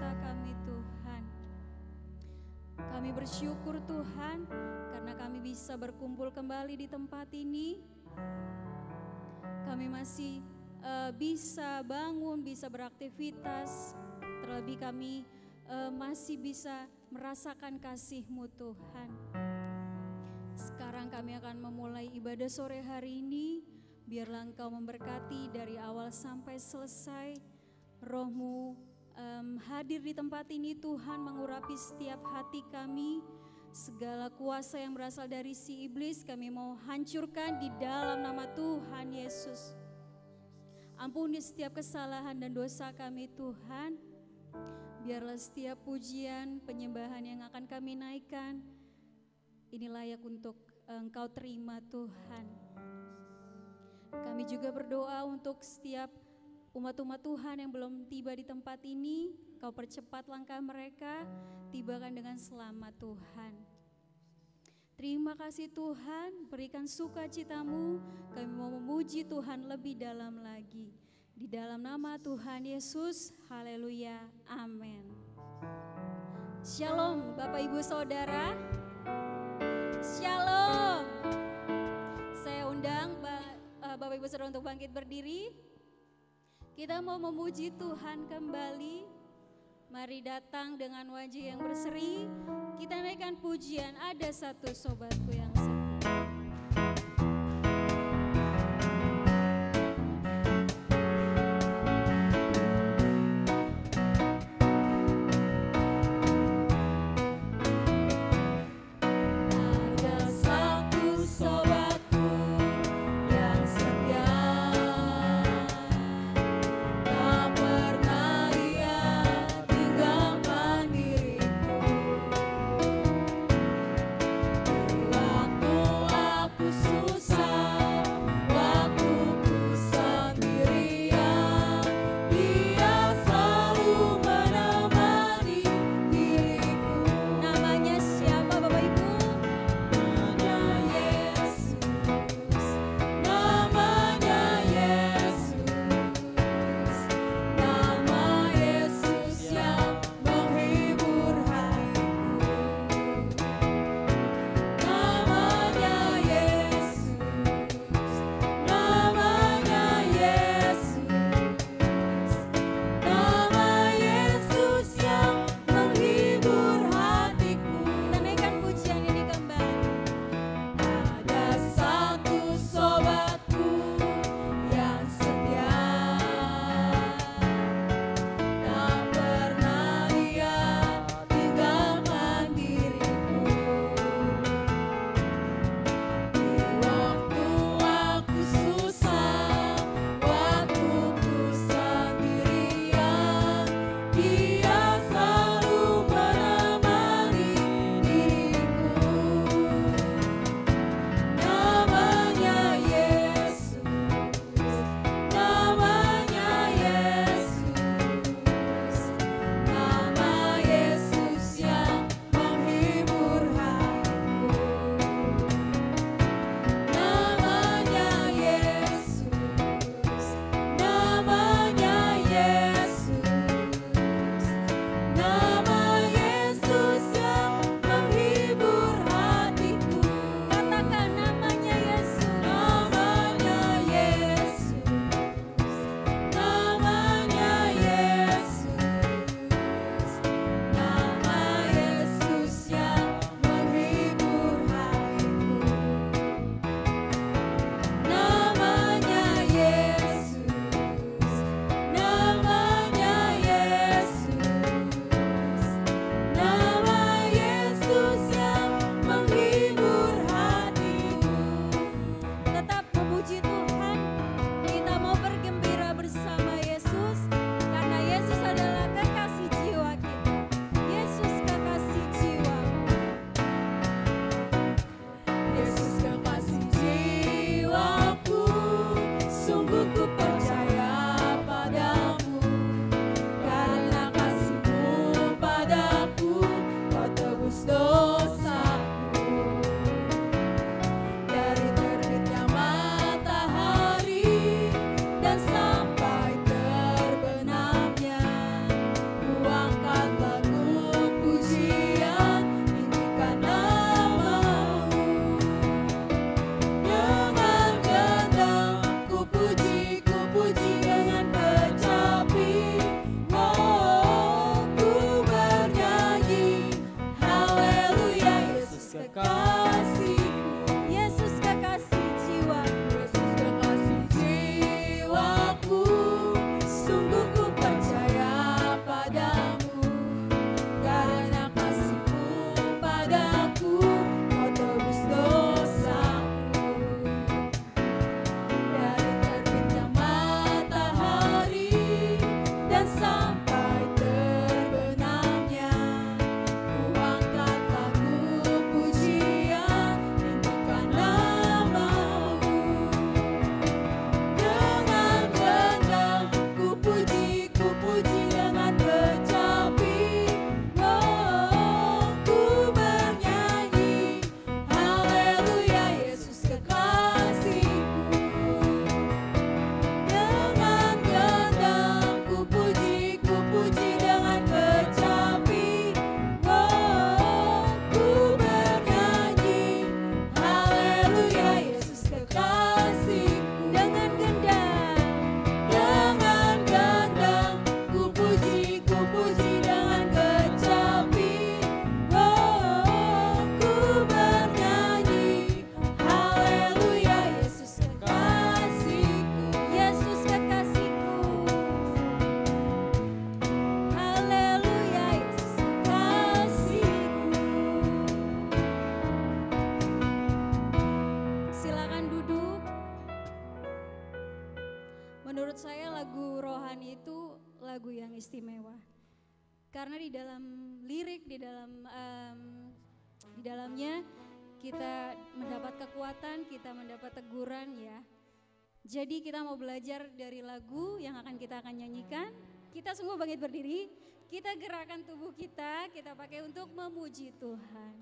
dosa kami Tuhan. Kami bersyukur Tuhan karena kami bisa berkumpul kembali di tempat ini. Kami masih bisa bangun, bisa beraktivitas. Terlebih kami masih bisa merasakan kasih-Mu Tuhan. Sekarang kami akan memulai ibadah sore hari ini. Biarlah Engkau memberkati dari awal sampai selesai. Roh-Mu hadir di tempat ini Tuhan, mengurapi setiap hati kami. Segala kuasa yang berasal dari si iblis kami mau hancurkan di dalam nama Tuhan Yesus. Ampuni setiap kesalahan dan dosa kami Tuhan. Biarlah setiap pujian, penyembahan yang akan kami naikkan, ini layak untuk Engkau terima Tuhan. Kami juga berdoa untuk setiap umat-umat Tuhan yang belum tiba di tempat ini. Kau percepat langkah mereka, tibakan dengan selamat Tuhan. Terima kasih Tuhan, berikan sukacita-Mu. Kami mau memuji Tuhan lebih dalam lagi. Di dalam nama Tuhan Yesus, haleluya, amin. Shalom Bapak Ibu Saudara. Shalom. Saya undang Bapak Ibu Saudara untuk bangkit berdiri. Kita mau memuji Tuhan kembali. Mari datang dengan wajah yang berseri. Kita naikkan pujian, ada satu sobatku yang setia. Waktu yang istimewa. Karena di dalam lirik, di dalamnya kita mendapat kekuatan, kita mendapat teguran ya. Jadi kita mau belajar dari lagu yang kita akan nyanyikan. Kita semua bangkit berdiri, kita gerakan tubuh kita pakai untuk memuji Tuhan.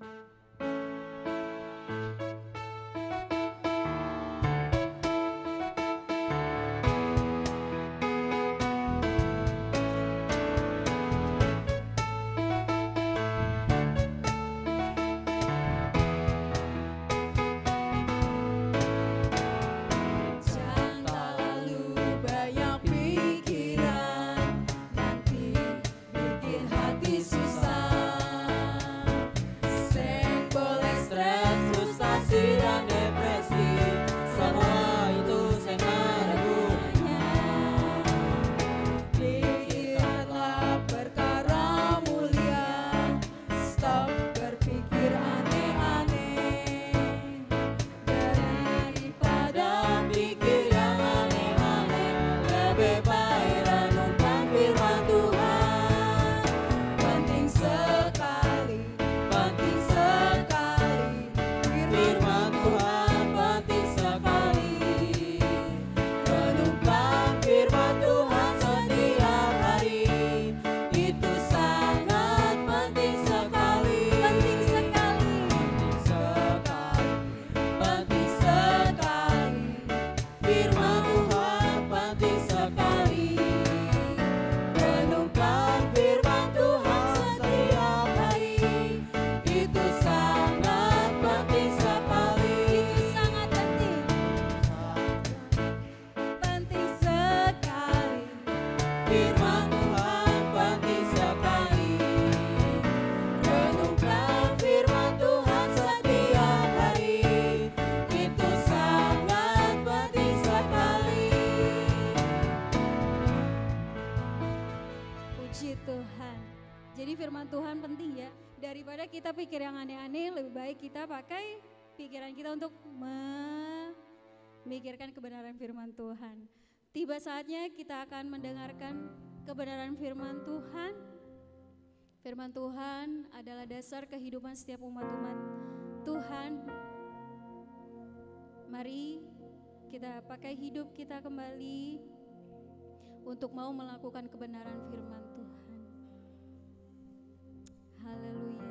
Daripada kita pikir yang aneh-aneh, lebih baik kita pakai pikiran kita untuk memikirkan kebenaran firman Tuhan. Tiba saatnya kita akan mendengarkan kebenaran firman Tuhan. Firman Tuhan adalah dasar kehidupan setiap umat-umat Tuhan. Mari kita pakai hidup kita kembali untuk mau melakukan kebenaran firman Tuhan. Haleluya.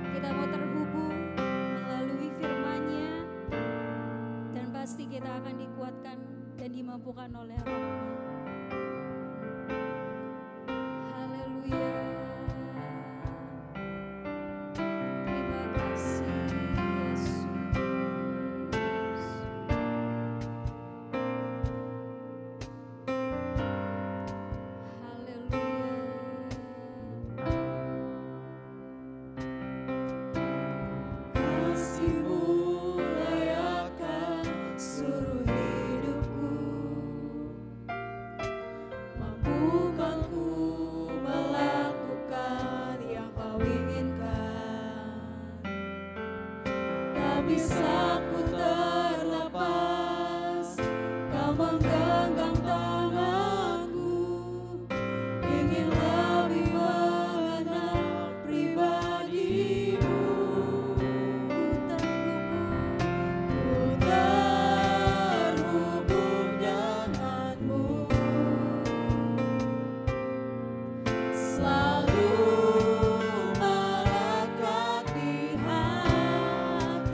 Kita mau terhubung melalui firman-Nya dan pasti kita akan dikuatkan dan dimampukan oleh Roh-Nya. Haleluya. Terima kasih Yesus. Bisa ku terlepas, kau menggenggam tanganku, ingin lebih mengenal pribadimu. Ku terhubung denganmu, selalu melekat di hatimu.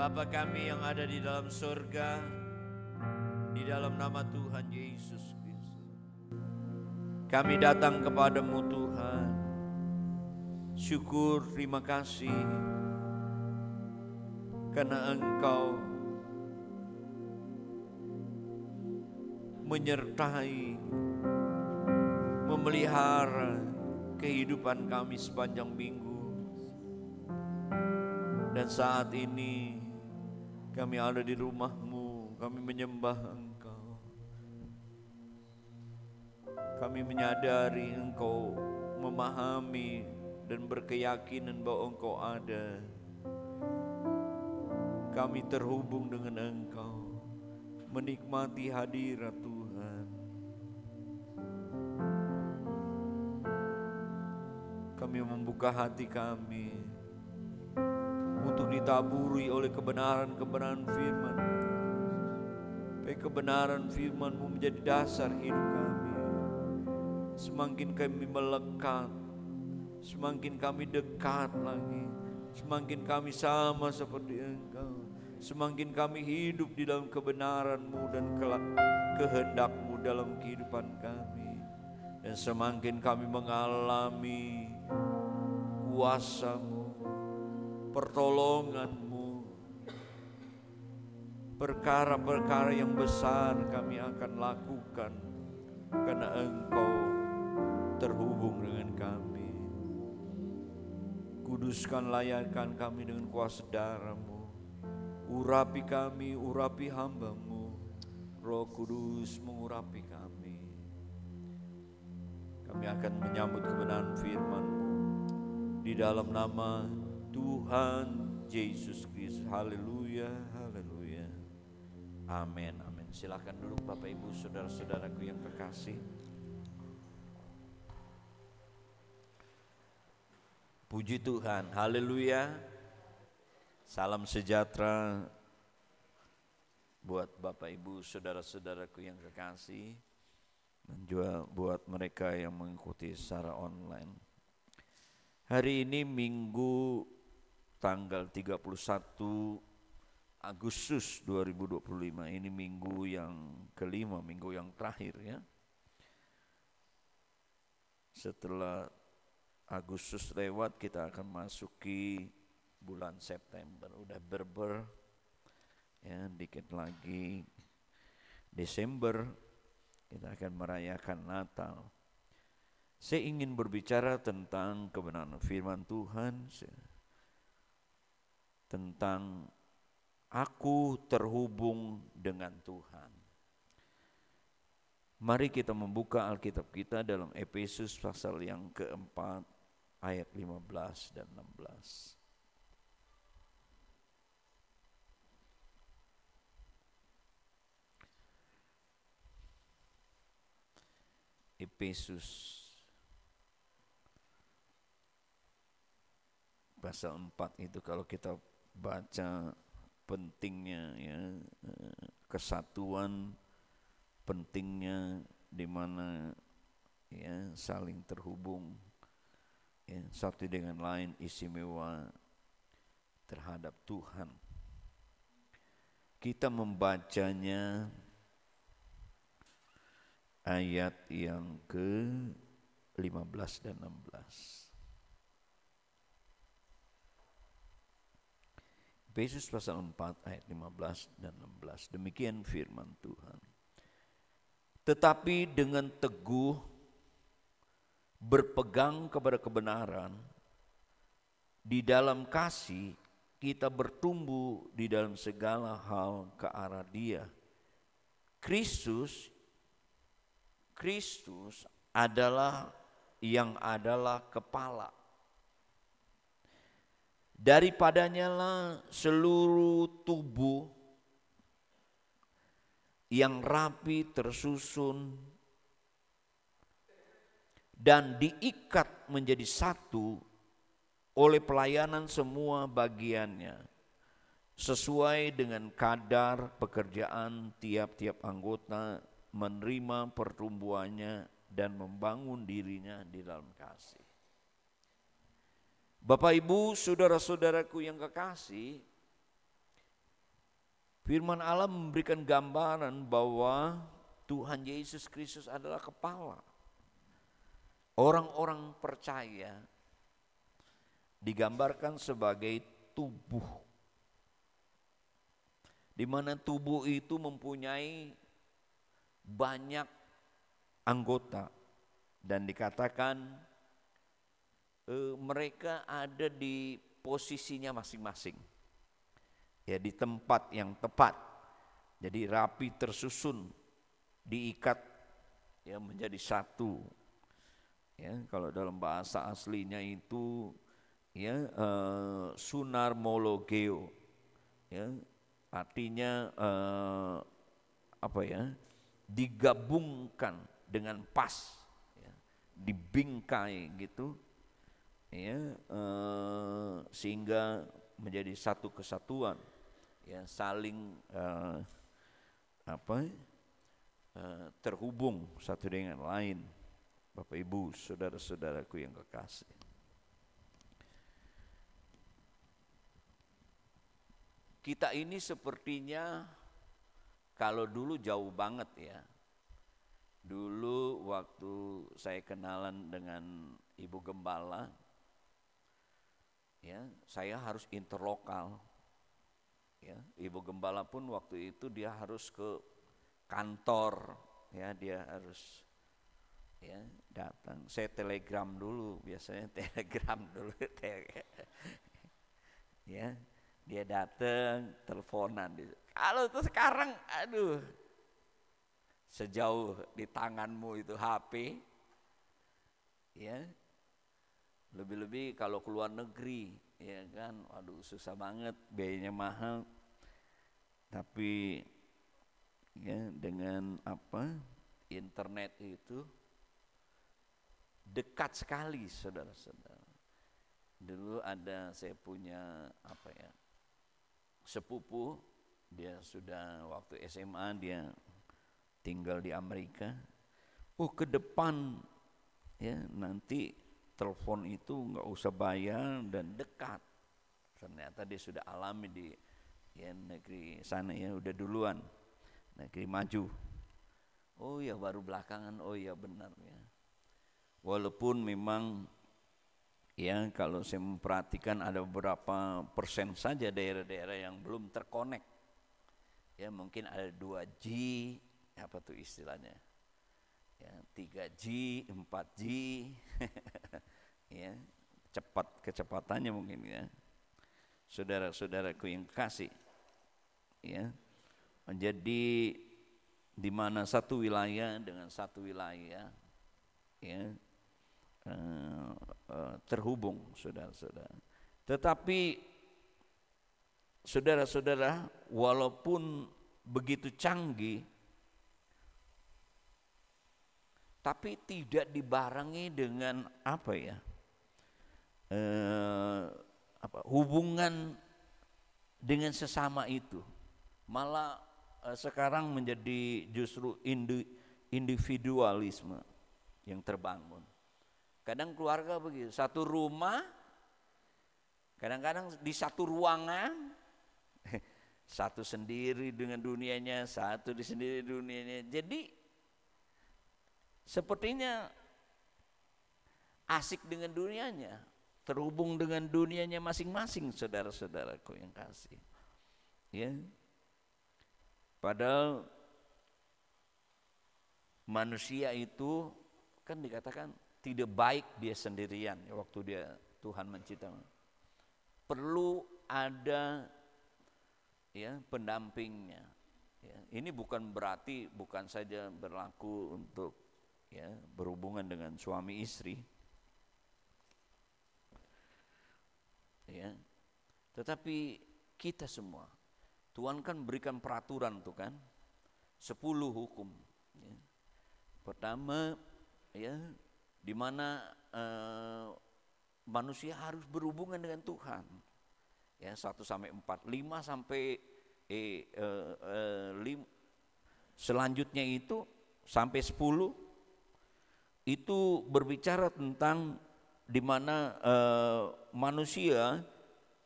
Bapa kami yang ada di dalam surga, di dalam nama Tuhan Yesus Kristus, kami datang kepadamu Tuhan. Syukur, terima kasih karena Engkau menyertai, memelihara kehidupan kami sepanjang minggu. Dan saat ini kami ada di rumah-Mu, kami menyembah Engkau. Kami menyadari Engkau memahami dan berkeyakinan bahwa Engkau ada. Kami terhubung dengan Engkau, menikmati hadirat Tuhan. Kami membuka hati kami untuk ditaburi oleh kebenaran-kebenaran firman. Supaya kebenaran firman-Mu menjadi dasar hidup kami. Semakin kami melekat, semakin kami dekat lagi, semakin kami sama seperti Engkau, semakin kami hidup di dalam kebenaran-Mu dan kehendak-Mu dalam kehidupan kami. Dan semakin kami mengalami kuasa-Mu, pertolongan-Mu, perkara-perkara yang besar kami akan lakukan karena Engkau terhubung dengan kami. Kuduskan, layakkan kami dengan kuasa darah-Mu. Urapi kami, urapi hamba-Mu. Roh Kudus mengurapi kami. Kami akan menyambut kebenaran firman-Mu di dalam nama Tuhan Yesus Kristus. Haleluya, haleluya. Amin, amin. Silakan duduk Bapak Ibu, saudara-saudaraku yang terkasih. Puji Tuhan, haleluya. Salam sejahtera buat Bapak Ibu, saudara-saudaraku yang terkasih, dan juga buat mereka yang mengikuti secara online. Hari ini Minggu tanggal 31 Agustus 2025, ini minggu yang kelima, minggu yang terakhir ya. Setelah Agustus lewat, kita akan masuki bulan September. Udah berber ya, dikit lagi Desember kita akan merayakan Natal. Saya ingin berbicara tentang kebenaran firman Tuhan, tentang aku terhubung dengan Tuhan. Mari kita membuka Alkitab kita dalam Efesus pasal yang keempat ayat 15 dan 16. Efesus pasal 4 itu kalau kita baca pentingnya ya, kesatuan, pentingnya di mana ya saling terhubung ya, satu dengan lain, istimewa terhadap Tuhan. Kita membacanya ayat yang ke-15 dan 16. Efesus pasal 4 ayat 15 dan 16. Demikian firman Tuhan. Tetapi dengan teguh berpegang kepada kebenaran, di dalam kasih kita bertumbuh di dalam segala hal ke arah Dia. Kristus adalah yang adalah kepala. Daripadanya lah seluruh tubuh yang rapi tersusun dan diikat menjadi satu oleh pelayanan semua bagiannya, sesuai dengan kadar pekerjaan tiap-tiap anggota, menerima pertumbuhannya dan membangun dirinya di dalam kasih. Bapak Ibu, saudara-saudaraku yang kekasih, Firman Allah memberikan gambaran bahwa Tuhan Yesus Kristus adalah kepala. Orang-orang percaya digambarkan sebagai tubuh, di mana tubuh itu mempunyai banyak anggota dan dikatakan mereka ada di posisinya masing-masing, ya, di tempat yang tepat. Jadi rapi tersusun, diikat, ya, menjadi satu. Ya, kalau dalam bahasa aslinya itu, ya, sunarmologeo, ya, artinya apa ya? Digabungkan dengan pas, ya, dibingkai gitu, ya, sehingga menjadi satu kesatuan, ya, saling terhubung satu dengan lain. Bapak Ibu, saudara-saudaraku yang kekasih, kita ini sepertinya kalau dulu jauh banget ya. Dulu waktu saya kenalan dengan Ibu Gembala, ya, saya harus interlokal. Ya, Ibu Gembala pun waktu itu dia harus ke kantor, ya, dia harus, ya, datang. Saya telegram dulu, biasanya telegram dulu, ya, dia datang, teleponan. Kalau itu sekarang, aduh, sejauh di tanganmu itu HP, ya, lebih-lebih kalau keluar negeri, ya kan, aduh susah banget, biayanya mahal. Tapi ya dengan internet itu dekat sekali, saudara-saudara. Dulu saya punya sepupu, dia sudah waktu SMA dia tinggal di Amerika. Ke depan, ya, nanti telepon itu nggak usah bayar dan dekat. Ternyata dia sudah alami di, ya, negeri sana, ya, udah duluan, negeri maju. Oh ya, baru belakangan, oh ya benar, ya. Walaupun memang, ya, kalau saya memperhatikan ada beberapa persen saja daerah-daerah yang belum terkonek. Ya, mungkin ada 2G, apa tuh istilahnya, ya, 3G, 4G, ya, kecepatannya mungkin, ya. Saudara-saudaraku yang kasih, ya, menjadi di mana satu wilayah dengan satu wilayah, ya, terhubung, saudara-saudara. Tetapi saudara-saudara, walaupun begitu canggih, tapi tidak dibarengi dengan hubungan dengan sesama itu. Malah sekarang menjadi justru individualisme yang terbangun. Kadang keluarga begitu, satu rumah, kadang-kadang di satu ruangan, satu sendiri dengan dunianya, satu di sendiri dunianya. Jadi sepertinya asik dengan dunianya, terhubung dengan dunianya masing-masing, saudara-saudaraku yang kasih. Ya. Padahal manusia itu kan dikatakan tidak baik dia sendirian, ya, waktu Tuhan menciptakan. Perlu ada, ya, pendampingnya. Ya. Ini bukan saja berlaku untuk, ya, berhubungan dengan suami istri, ya, tetapi kita semua. Tuhan kan berikan peraturan tuh kan, 10 hukum. Ya. Pertama, ya, di mana manusia harus berhubungan dengan Tuhan. Ya, 1-4, 5 sampai selanjutnya itu sampai 10 itu berbicara tentang di mana manusia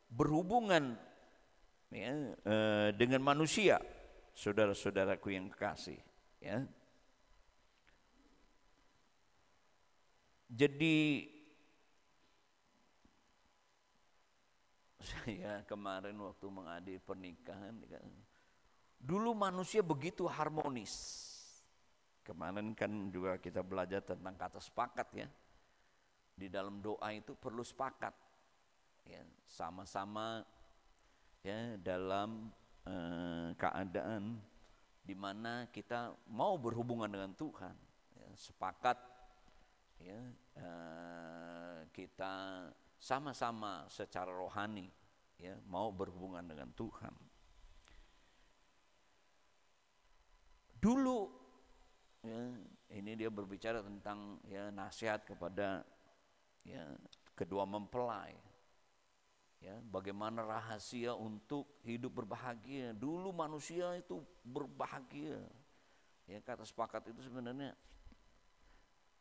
berhubungan ya, dengan manusia, saudara-saudaraku yang kekasih, ya. Jadi saya kemarin waktu menghadiri pernikahan, dulu manusia begitu harmonis. Kemarin kan juga kita belajar tentang kata sepakat, ya. Di dalam doa itu perlu sepakat, ya, sama-sama, ya, dalam keadaan di mana kita mau berhubungan dengan Tuhan, ya, sepakat, ya, kita sama-sama secara rohani, ya, mau berhubungan dengan Tuhan. Dulu, ya, ini dia berbicara tentang, ya, nasihat kepada, ya, kedua mempelai, ya, bagaimana rahasia untuk hidup berbahagia. Dulu manusia itu berbahagia, ya, kata sepakat itu sebenarnya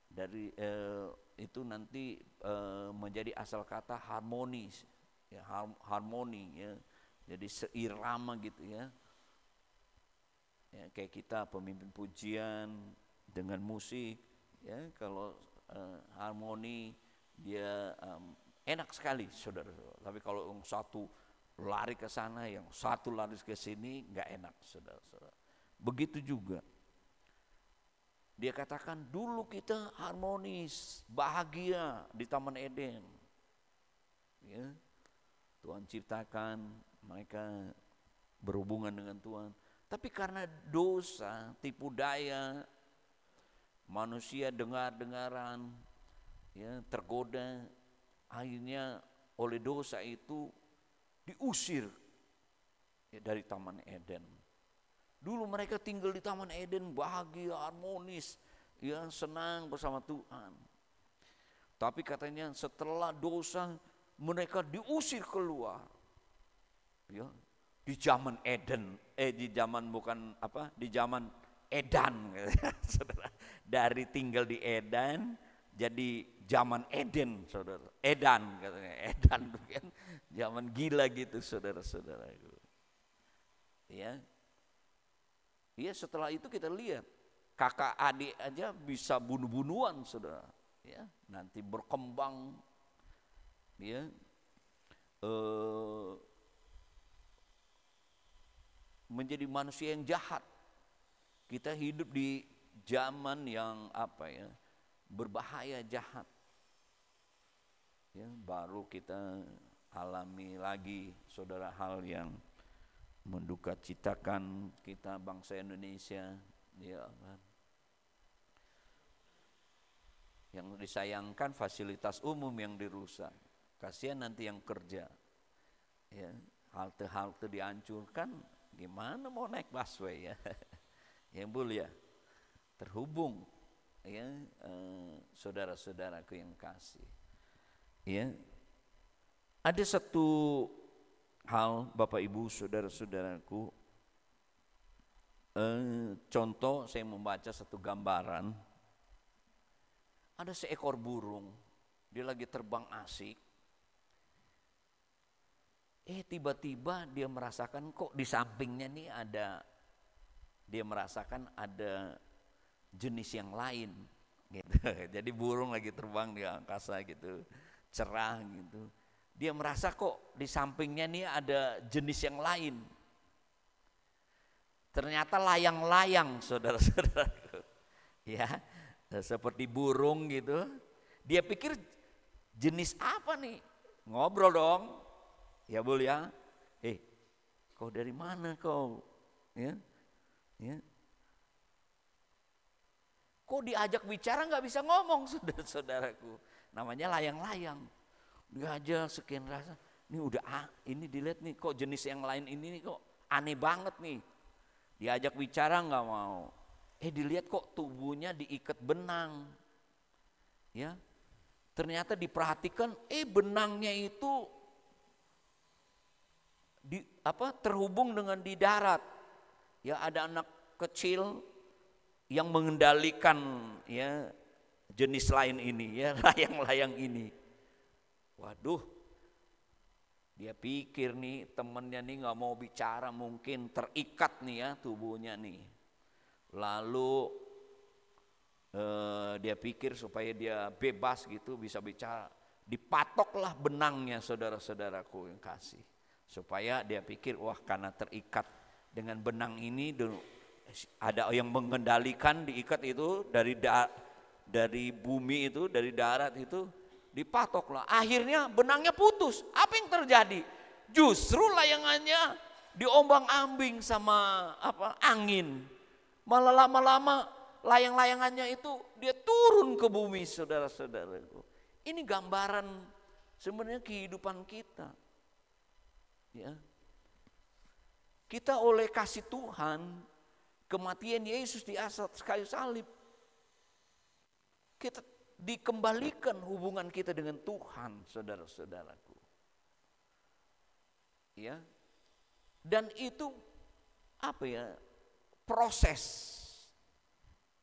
dari itu nanti menjadi asal kata harmonis, ya, harmoni, ya, jadi seirama gitu, ya. Ya, kayak kita pemimpin pujian dengan musik, ya, kalau harmoni dia enak sekali, saudara. Tapi kalau yang satu lari ke sana, yang satu lari ke sini, nggak enak, saudara-saudara. Begitu juga dia katakan dulu kita harmonis, bahagia di Taman Eden, ya. Tuhan ciptakan mereka berhubungan dengan Tuhan. Tapi karena dosa, tipu daya, manusia dengar-dengaran, ya, tergoda, akhirnya oleh dosa itu diusir, ya, dari Taman Eden. Dulu mereka tinggal di Taman Eden bahagia, harmonis, ya, senang bersama Tuhan. Tapi katanya setelah dosa mereka diusir keluar, ya, di zaman Eden, di zaman bukan apa, di zaman Edan, saudara. Dari tinggal di Eden jadi zaman Eden, saudara. Edan katanya, Edan kan zaman gila gitu, saudara-saudara. Ya, ya, setelah itu kita lihat kakak adik aja bisa bunuh-bunuhan, saudara. Ya, nanti berkembang, ya, menjadi manusia yang jahat. Kita hidup di zaman yang apa, ya, berbahaya, jahat. Ya, baru kita alami lagi, saudara, hal yang menduka citakan kita bangsa Indonesia, ya kan. Yang disayangkan fasilitas umum yang dirusak. Kasihan nanti yang kerja, ya, halte-halte dihancurkan, gimana mau naik busway, ya. Yang mulia, terhubung, ya, saudara-saudaraku yang kasih, ya. Ada satu hal, Bapak Ibu, saudara-saudaraku, contoh saya membaca satu gambaran. Ada seekor burung, dia lagi terbang asik. Tiba-tiba dia merasakan kok di sampingnya nih dia merasakan ada jenis yang lain, gitu. Jadi burung lagi terbang di angkasa gitu, cerah gitu. Dia merasa kok di sampingnya nih ada jenis yang lain. Ternyata layang-layang, saudara-saudara, ya, seperti burung gitu. Dia pikir jenis apa nih? Ngobrol dong, ya Bu, ya. Kau dari mana kau? Ya, ya. Kok diajak bicara nggak bisa ngomong, saudara-saudaraku. Namanya layang-layang. Diajak sekian rasa. Ini udah ini dilihat nih, kok jenis yang lain ini nih kok aneh banget nih. Diajak bicara nggak mau. Dilihat kok tubuhnya diikat benang. Ya. Ternyata diperhatikan, benangnya itu terhubung dengan di darat. Ya, ada anak kecil yang mengendalikan, ya, jenis lain ini, ya, layang-layang ini. Waduh, Dia pikir nih temennya nih nggak mau bicara, mungkin terikat nih ya tubuhnya nih. Lalu dia pikir supaya dia bebas gitu bisa bicara, dipatoklah benangnya saudara-saudaraku yang kasih. Supaya dia pikir wah karena terikat dengan benang ini ada yang mengendalikan, diikat itu dari bumi itu, dari darat itu dipatoklah. Akhirnya benangnya putus. Apa yang terjadi? Justru layangannya diombang-ambing sama angin. Malah lama-lama layang-layangannya itu dia turun ke bumi, saudara-saudaraku. Ini gambaran sebenarnya kehidupan kita. Ya. Kita oleh kasih Tuhan, kematian Yesus di atas kayu salib, kita dikembalikan hubungan kita dengan Tuhan, saudara-saudaraku. Ya. Dan itu proses.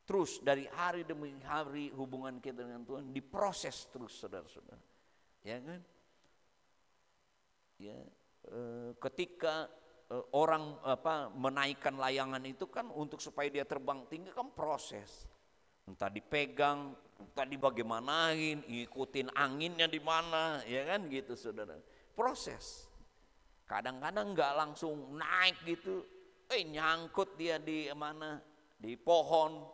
Terus dari hari demi hari hubungan kita dengan Tuhan diproses terus, saudara-saudara. Ya kan? Ya, ketika orang menaikkan layangan itu kan untuk supaya dia terbang tinggi kan proses. Entah dipegang, entah dibagaimanain, ikutin anginnya di mana, ya kan gitu, saudara. Proses. Kadang-kadang nggak langsung naik gitu, nyangkut dia di mana, di pohon,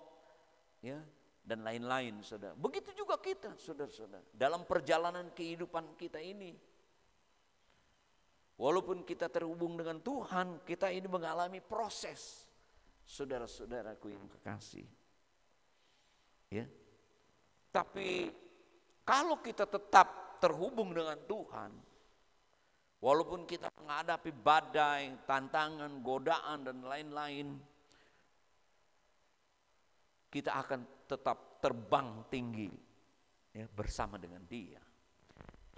ya, dan lain-lain, saudara. Begitu juga kita, saudara-saudara, dalam perjalanan kehidupan kita ini. Walaupun kita terhubung dengan Tuhan, kita ini mengalami proses, saudara-saudaraku yang kekasih. Ya. Tapi kalau kita tetap terhubung dengan Tuhan, walaupun kita menghadapi badai, tantangan, godaan dan lain-lain, kita akan tetap terbang tinggi ya, bersama dengan Dia.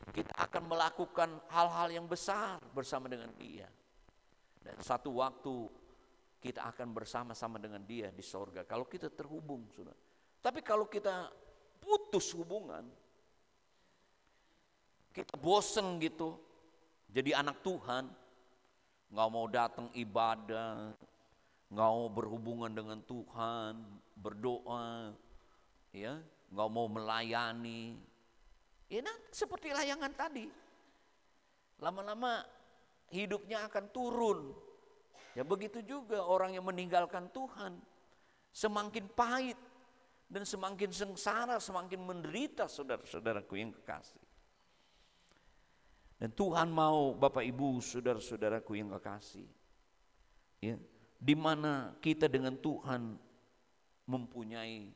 Kita akan melakukan hal-hal yang besar bersama dengan Dia. Dan satu waktu kita akan bersama-sama dengan Dia di sorga. Kalau kita terhubung, saudara. Tapi kalau kita putus hubungan, kita bosen gitu, jadi anak Tuhan, nggak mau datang ibadah, nggak mau berhubungan dengan Tuhan, berdoa, ya, nggak mau melayani, ya seperti layangan tadi, lama-lama hidupnya akan turun. Ya begitu juga orang yang meninggalkan Tuhan, semakin pahit dan semakin sengsara, semakin menderita, saudara-saudaraku yang kekasih. Dan Tuhan mau Bapak Ibu, saudara-saudaraku yang kekasih, ya, di mana kita dengan Tuhan mempunyai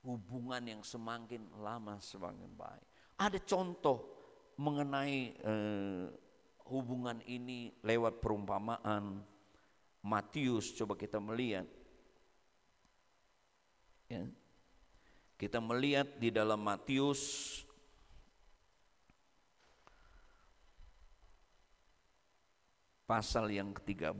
hubungan yang semakin lama semakin baik. Ada contoh mengenai hubungan ini lewat perumpamaan Matius. Coba kita melihat. Ya. Kita melihat di dalam Matius pasal yang ke-13.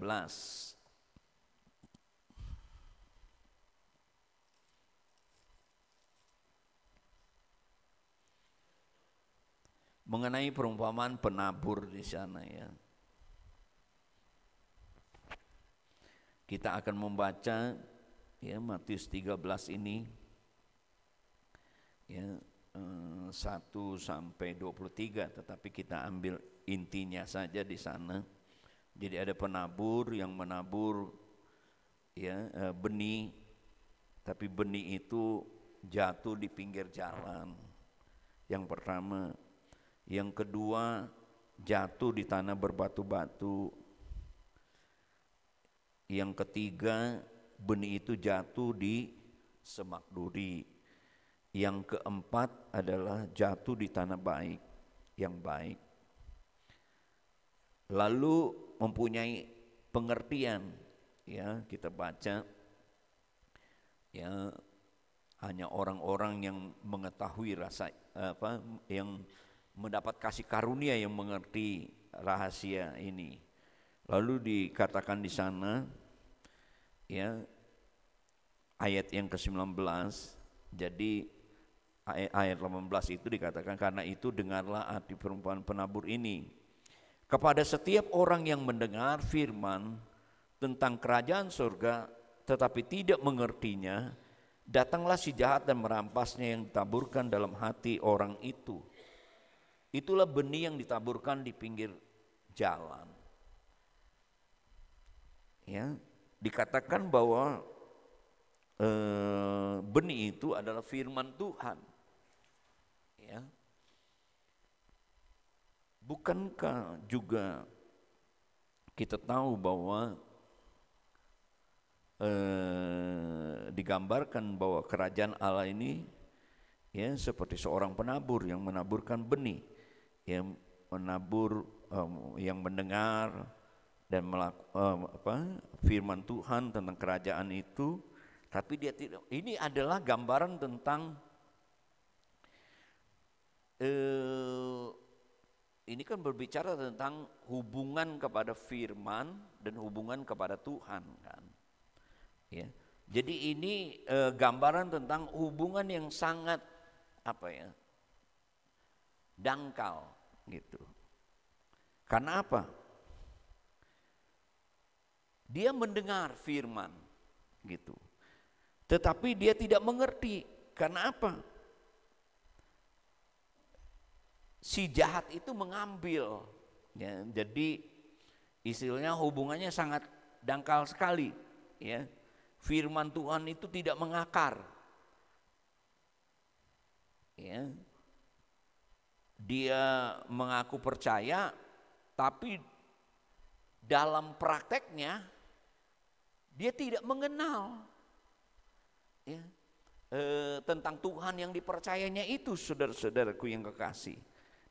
Mengenai perumpamaan penabur di sana, ya. Kita akan membaca ya Matius 13 ini ya 1 sampai 23, tetapi kita ambil intinya saja di sana. Jadi ada penabur yang menabur ya benih, tapi benih itu jatuh di pinggir jalan. Yang pertama, yang kedua jatuh di tanah berbatu-batu. Yang ketiga, benih itu jatuh di semak duri. Yang keempat adalah jatuh di tanah baik, yang baik. Lalu mempunyai pengertian, ya kita baca, ya hanya orang-orang yang mengetahui rasa yang mendapat kasih karunia yang mengerti rahasia ini. Lalu dikatakan di sana, ya ayat yang ke-19, jadi ayat 18 itu dikatakan, karena itu dengarlah arti perumpamaan penabur ini. kepada setiap orang yang mendengar firman tentang kerajaan surga tetapi tidak mengertinya, datanglah si jahat dan merampasnya yang ditaburkan dalam hati orang itu. Itulah benih yang ditaburkan di pinggir jalan. Ya, dikatakan bahwa benih itu adalah firman Tuhan. Ya. Bukankah juga kita tahu bahwa digambarkan bahwa kerajaan Allah ini ya seperti seorang penabur yang menaburkan benih, yang menabur, yang mendengar dan firman Tuhan tentang kerajaan itu, tapi dia tidak. Ini adalah gambaran tentang ini kan berbicara tentang hubungan kepada firman dan hubungan kepada Tuhan kan. Ya. Jadi ini gambaran tentang hubungan yang sangat dangkal gitu. Karena apa? Dia mendengar firman gitu. Tetapi dia tidak mengerti. Karena apa? Si jahat itu mengambil. Ya, jadi istilahnya hubungannya sangat dangkal sekali. Ya. Firman Tuhan itu tidak mengakar. Ya. Dia mengaku percaya, tapi dalam prakteknya dia tidak mengenal ya, tentang Tuhan yang dipercayanya itu, saudara-saudaraku yang kekasih.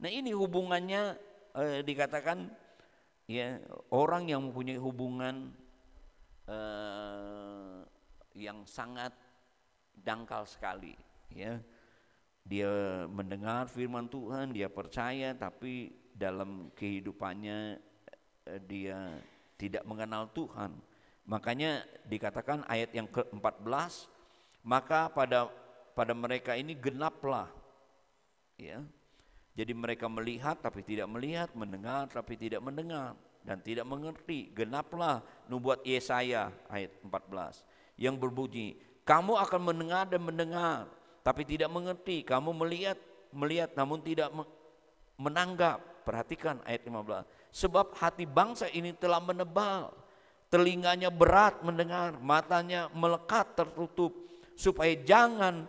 Nah ini hubungannya dikatakan ya, orang yang mempunyai hubungan yang sangat dangkal sekali ya. Dia mendengar firman Tuhan, dia percaya, tapi dalam kehidupannya dia tidak mengenal Tuhan. Makanya dikatakan ayat yang ke-14, maka pada mereka ini genaplah ya. Jadi mereka melihat tapi tidak melihat, mendengar tapi tidak mendengar, dan tidak mengerti. Genaplah nubuat Yesaya ayat 14 yang berbunyi, kamu akan mendengar dan mendengar tapi tidak mengerti, kamu melihat namun tidak menanggap. Perhatikan ayat 15, sebab hati bangsa ini telah menebal, telinganya berat mendengar, matanya melekat tertutup, supaya jangan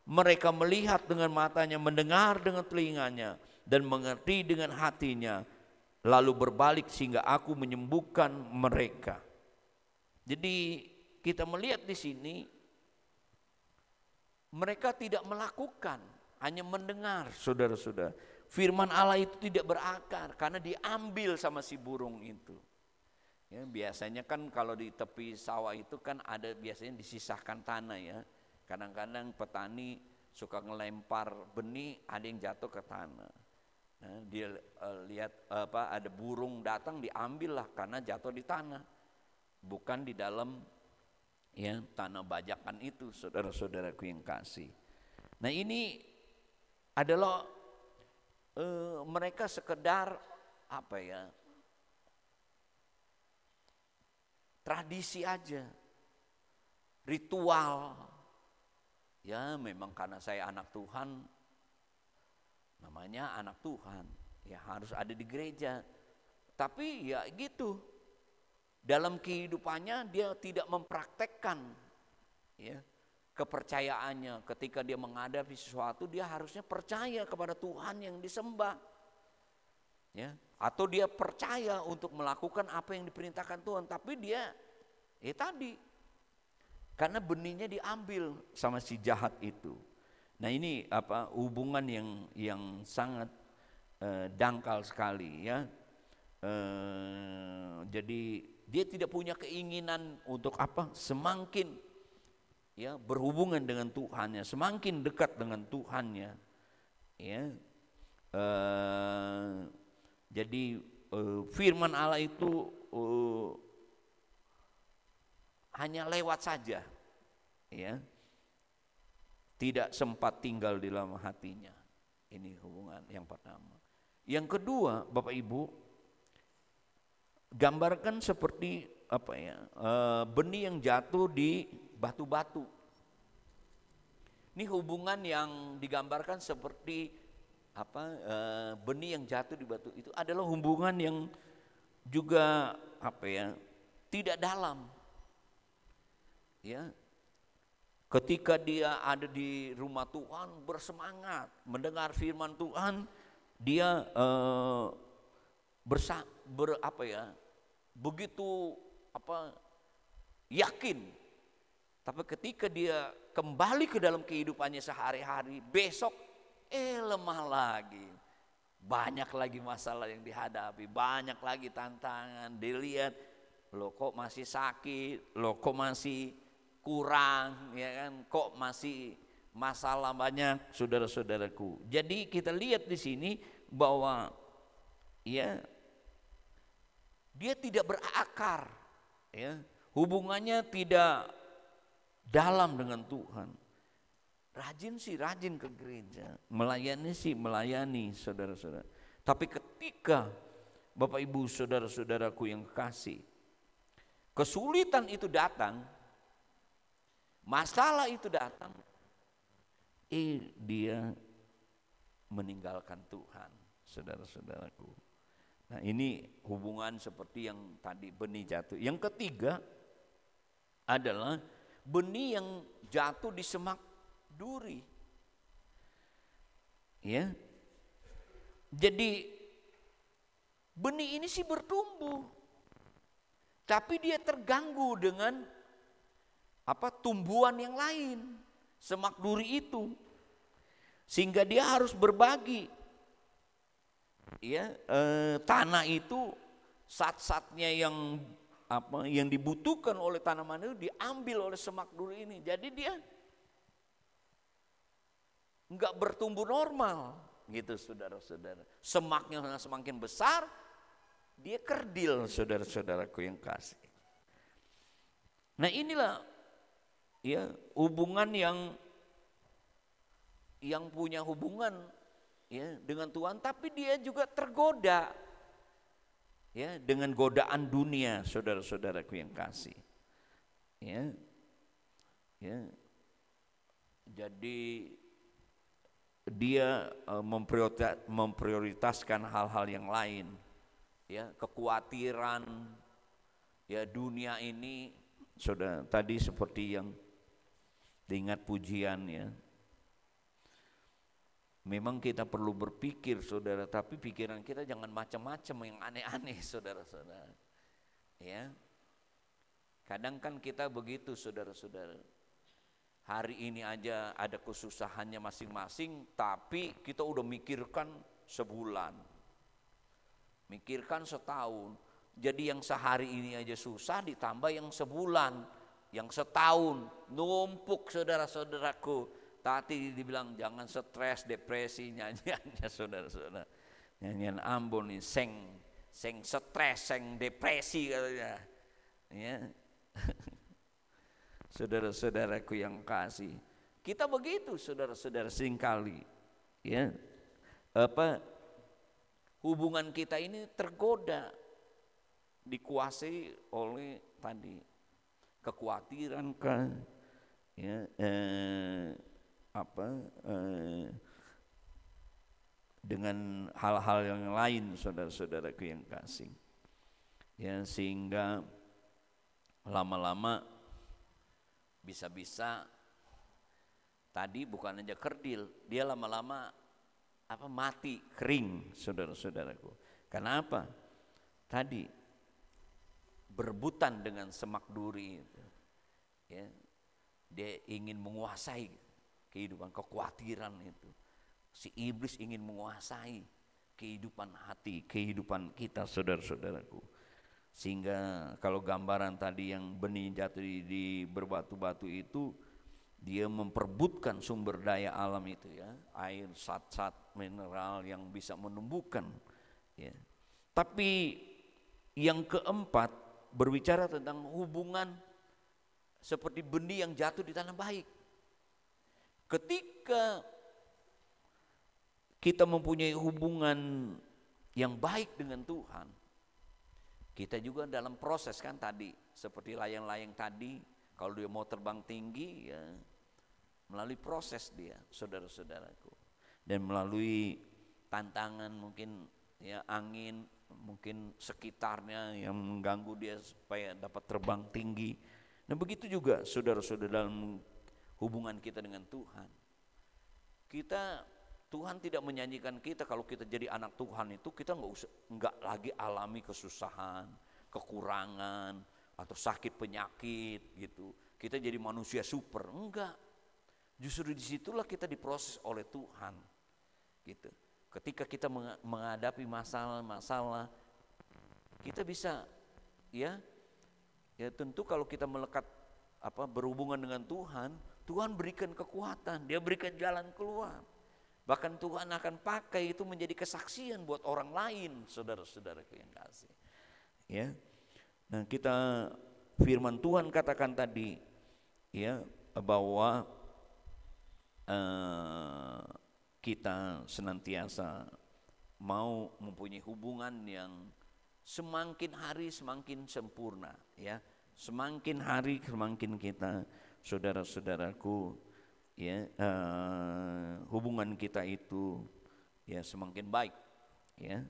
mereka melihat dengan matanya, mendengar dengan telinganya, dan mengerti dengan hatinya, lalu berbalik sehingga aku menyembuhkan mereka. Jadi kita melihat di sini mereka tidak melakukan, hanya mendengar, saudara-saudara. Firman Allah itu tidak berakar karena diambil sama si burung itu. Ya, biasanya kan kalau di tepi sawah itu kan ada biasanya disisahkan tanah ya. Kadang-kadang petani suka ngelempar benih, ada yang jatuh ke tanah. Nah, dia lihat ada burung datang, diambil lah karena jatuh di tanah, bukan di dalam ya tanah bajakan itu, saudara-saudaraku yang kasih. Nah ini adalah mereka sekedar tradisi aja, ritual. Ya memang karena saya anak Tuhan, namanya anak Tuhan, ya harus ada di gereja. Tapi ya gitu, dalam kehidupannya dia tidak mempraktekkan ya kepercayaannya. Ketika dia menghadapi sesuatu, dia harusnya percaya kepada Tuhan yang disembah ya, atau dia percaya untuk melakukan apa yang diperintahkan Tuhan, tapi dia tadi karena benihnya diambil sama si jahat itu. Nah ini hubungan yang sangat dangkal sekali ya. Jadi dia tidak punya keinginan untuk semakin ya berhubungan dengan Tuhannya, semakin dekat dengan Tuhannya ya. Jadi firman Allah itu hanya lewat saja ya, tidak sempat tinggal di dalam hatinya. Ini hubungan yang pertama. Yang kedua, Bapak Ibu, gambarkan seperti apa ya, benih yang jatuh di batu-batu. Ini hubungan yang digambarkan seperti apa, benih yang jatuh di batu itu adalah hubungan yang juga apa ya, tidak dalam. Ya, ketika dia ada di rumah Tuhan bersemangat mendengar firman Tuhan, dia begitu yakin. Tapi ketika dia kembali ke dalam kehidupannya sehari-hari, besok lemah lagi. Banyak lagi masalah yang dihadapi, banyak lagi tantangan. Dilihat, loh kok masih sakit, loh kok masih kurang, ya kan? Kok masih masalah banyak, saudara-saudaraku. Jadi kita lihat di sini bahwa ya dia tidak berakar, ya, hubungannya tidak dalam dengan Tuhan. Rajin sih rajin ke gereja, melayani sih melayani, saudara-saudara. Tapi ketika Bapak Ibu saudara-saudaraku yang kasih, kesulitan itu datang, masalah itu datang, dia meninggalkan Tuhan, saudara-saudaraku. Nah, ini hubungan seperti yang tadi benih jatuh. Yang ketiga adalah benih yang jatuh di semak duri. Ya. Jadi benih ini sih bertumbuh, tapi dia terganggu dengan tumbuhan yang lain, semak duri itu, sehingga dia harus berbagi. Ya, tanah itu zat-zatnya yang dibutuhkan oleh tanaman itu diambil oleh semak duri ini. Jadi dia enggak bertumbuh normal gitu, saudara-saudara. Semaknya semakin besar, dia kerdil, saudara-saudaraku yang kasih. Nah, inilah ya hubungan yang punya hubungan ya dengan Tuhan, tapi dia juga tergoda ya dengan godaan dunia, saudara-saudaraku yang kasih. Ya. Ya. Jadi dia memprioritaskan hal-hal yang lain, ya, kekhawatiran ya dunia ini. Saudara, tadi seperti yang diingat pujian ya, memang kita perlu berpikir, saudara, tapi pikiran kita jangan macam-macam yang aneh-aneh, saudara-saudara. Ya, kadang kan kita begitu, saudara-saudara. Hari ini aja ada kesusahannya masing-masing, tapi kita udah mikirkan sebulan, mikirkan setahun. Jadi yang sehari ini aja susah ditambah yang sebulan, yang setahun, numpuk, saudara-saudaraku. Tadi dibilang jangan stres, depresi, nyanyiannya, saudara-saudara. Nyanyian Ambon nih, seng stres, seng depresi katanya. Ya. Saudara-saudaraku yang kasih, kita begitu, saudara-saudara, seringkali ya hubungan kita ini tergoda, dikuasai oleh tadi kekhawatiran kan, ya, dengan hal-hal yang lain, saudara-saudaraku yang kasih, ya, sehingga lama-lama bisa-bisa tadi bukan aja kerdil, dia lama-lama mati, kering, saudara-saudaraku. Kenapa? Tadi berebutan dengan semak duri itu. Ya, dia ingin menguasai kehidupan, kekhawatiran itu. Si iblis ingin menguasai kehidupan hati, kehidupan kita, saudara-saudaraku. Sehingga kalau gambaran tadi yang benih jatuh di berbatu-batu itu, dia memperebutkan sumber daya alam itu ya, air, zat-zat mineral yang bisa menumbuhkan ya. Tapi yang keempat berbicara tentang hubungan seperti benih yang jatuh di tanah baik. Ketika kita mempunyai hubungan yang baik dengan Tuhan, Kita juga dalam proses kan tadi, seperti layang-layang tadi, kalau dia mau terbang tinggi ya melalui proses dia, saudara-saudaraku. Dan melalui tantangan mungkin ya angin, mungkin sekitarnya yang mengganggu dia supaya dapat terbang tinggi. Nah begitu juga saudara-saudara dalam hubungan kita dengan Tuhan. Tuhan tidak menyanyikan kita kalau kita jadi anak Tuhan itu kita nggak lagi alami kesusahan, kekurangan atau sakit penyakit gitu. Kita jadi manusia super, enggak. Justru disitulah kita diproses oleh Tuhan, gitu. Ketika kita menghadapi masalah-masalah, kita bisa ya tentu kalau kita melekat berhubungan dengan Tuhan, Tuhan berikan kekuatan, Dia berikan jalan keluar. Bahkan Tuhan akan pakai itu menjadi kesaksian buat orang lain, saudara-saudaraku yang kasih. Ya, nah kita firman Tuhan katakan tadi, ya bahwa kita senantiasa mau mempunyai hubungan yang semakin hari semakin sempurna, ya. Semakin hari semakin kita, saudara-saudaraku, ya hubungan kita itu ya semakin baik, ya.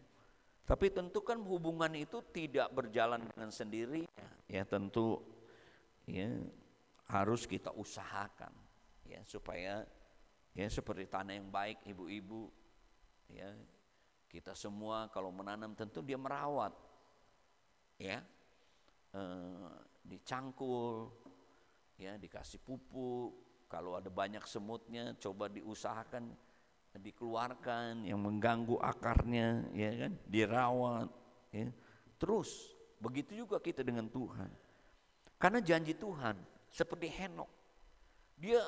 Tapi tentu kan hubungan itu tidak berjalan dengan sendirinya, ya tentu ya harus kita usahakan, ya supaya ya seperti tanah yang baik, ibu-ibu, ya kita semua kalau menanam tentu dia merawat, ya dicangkul, ya dikasih pupuk. Kalau ada banyak semutnya, coba diusahakan dikeluarkan yang mengganggu akarnya, ya kan, dirawat, ya. Terus begitu juga kita dengan Tuhan. Karena janji Tuhan seperti Henokh, dia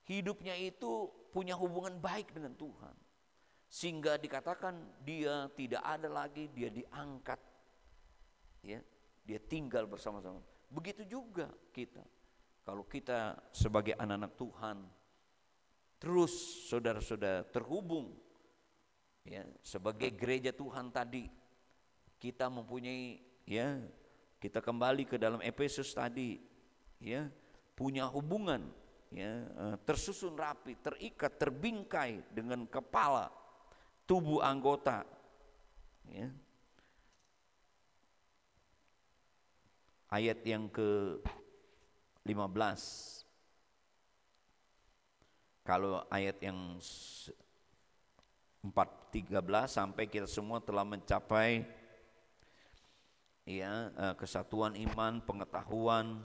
hidupnya itu punya hubungan baik dengan Tuhan, sehingga dikatakan dia tidak ada lagi, dia diangkat, ya, dia tinggal bersama-sama. Begitu juga kita. Kalau kita sebagai anak-anak Tuhan terus saudara-saudara terhubung, ya sebagai gereja Tuhan tadi, kita mempunyai, ya kita kembali ke dalam Efesus tadi, ya punya hubungan, ya tersusun rapi, terikat, terbingkai dengan kepala, tubuh anggota, ya. Ayat yang ke 15. Kalau ayat yang 4:13 sampai kita semua telah mencapai ya kesatuan iman, pengetahuan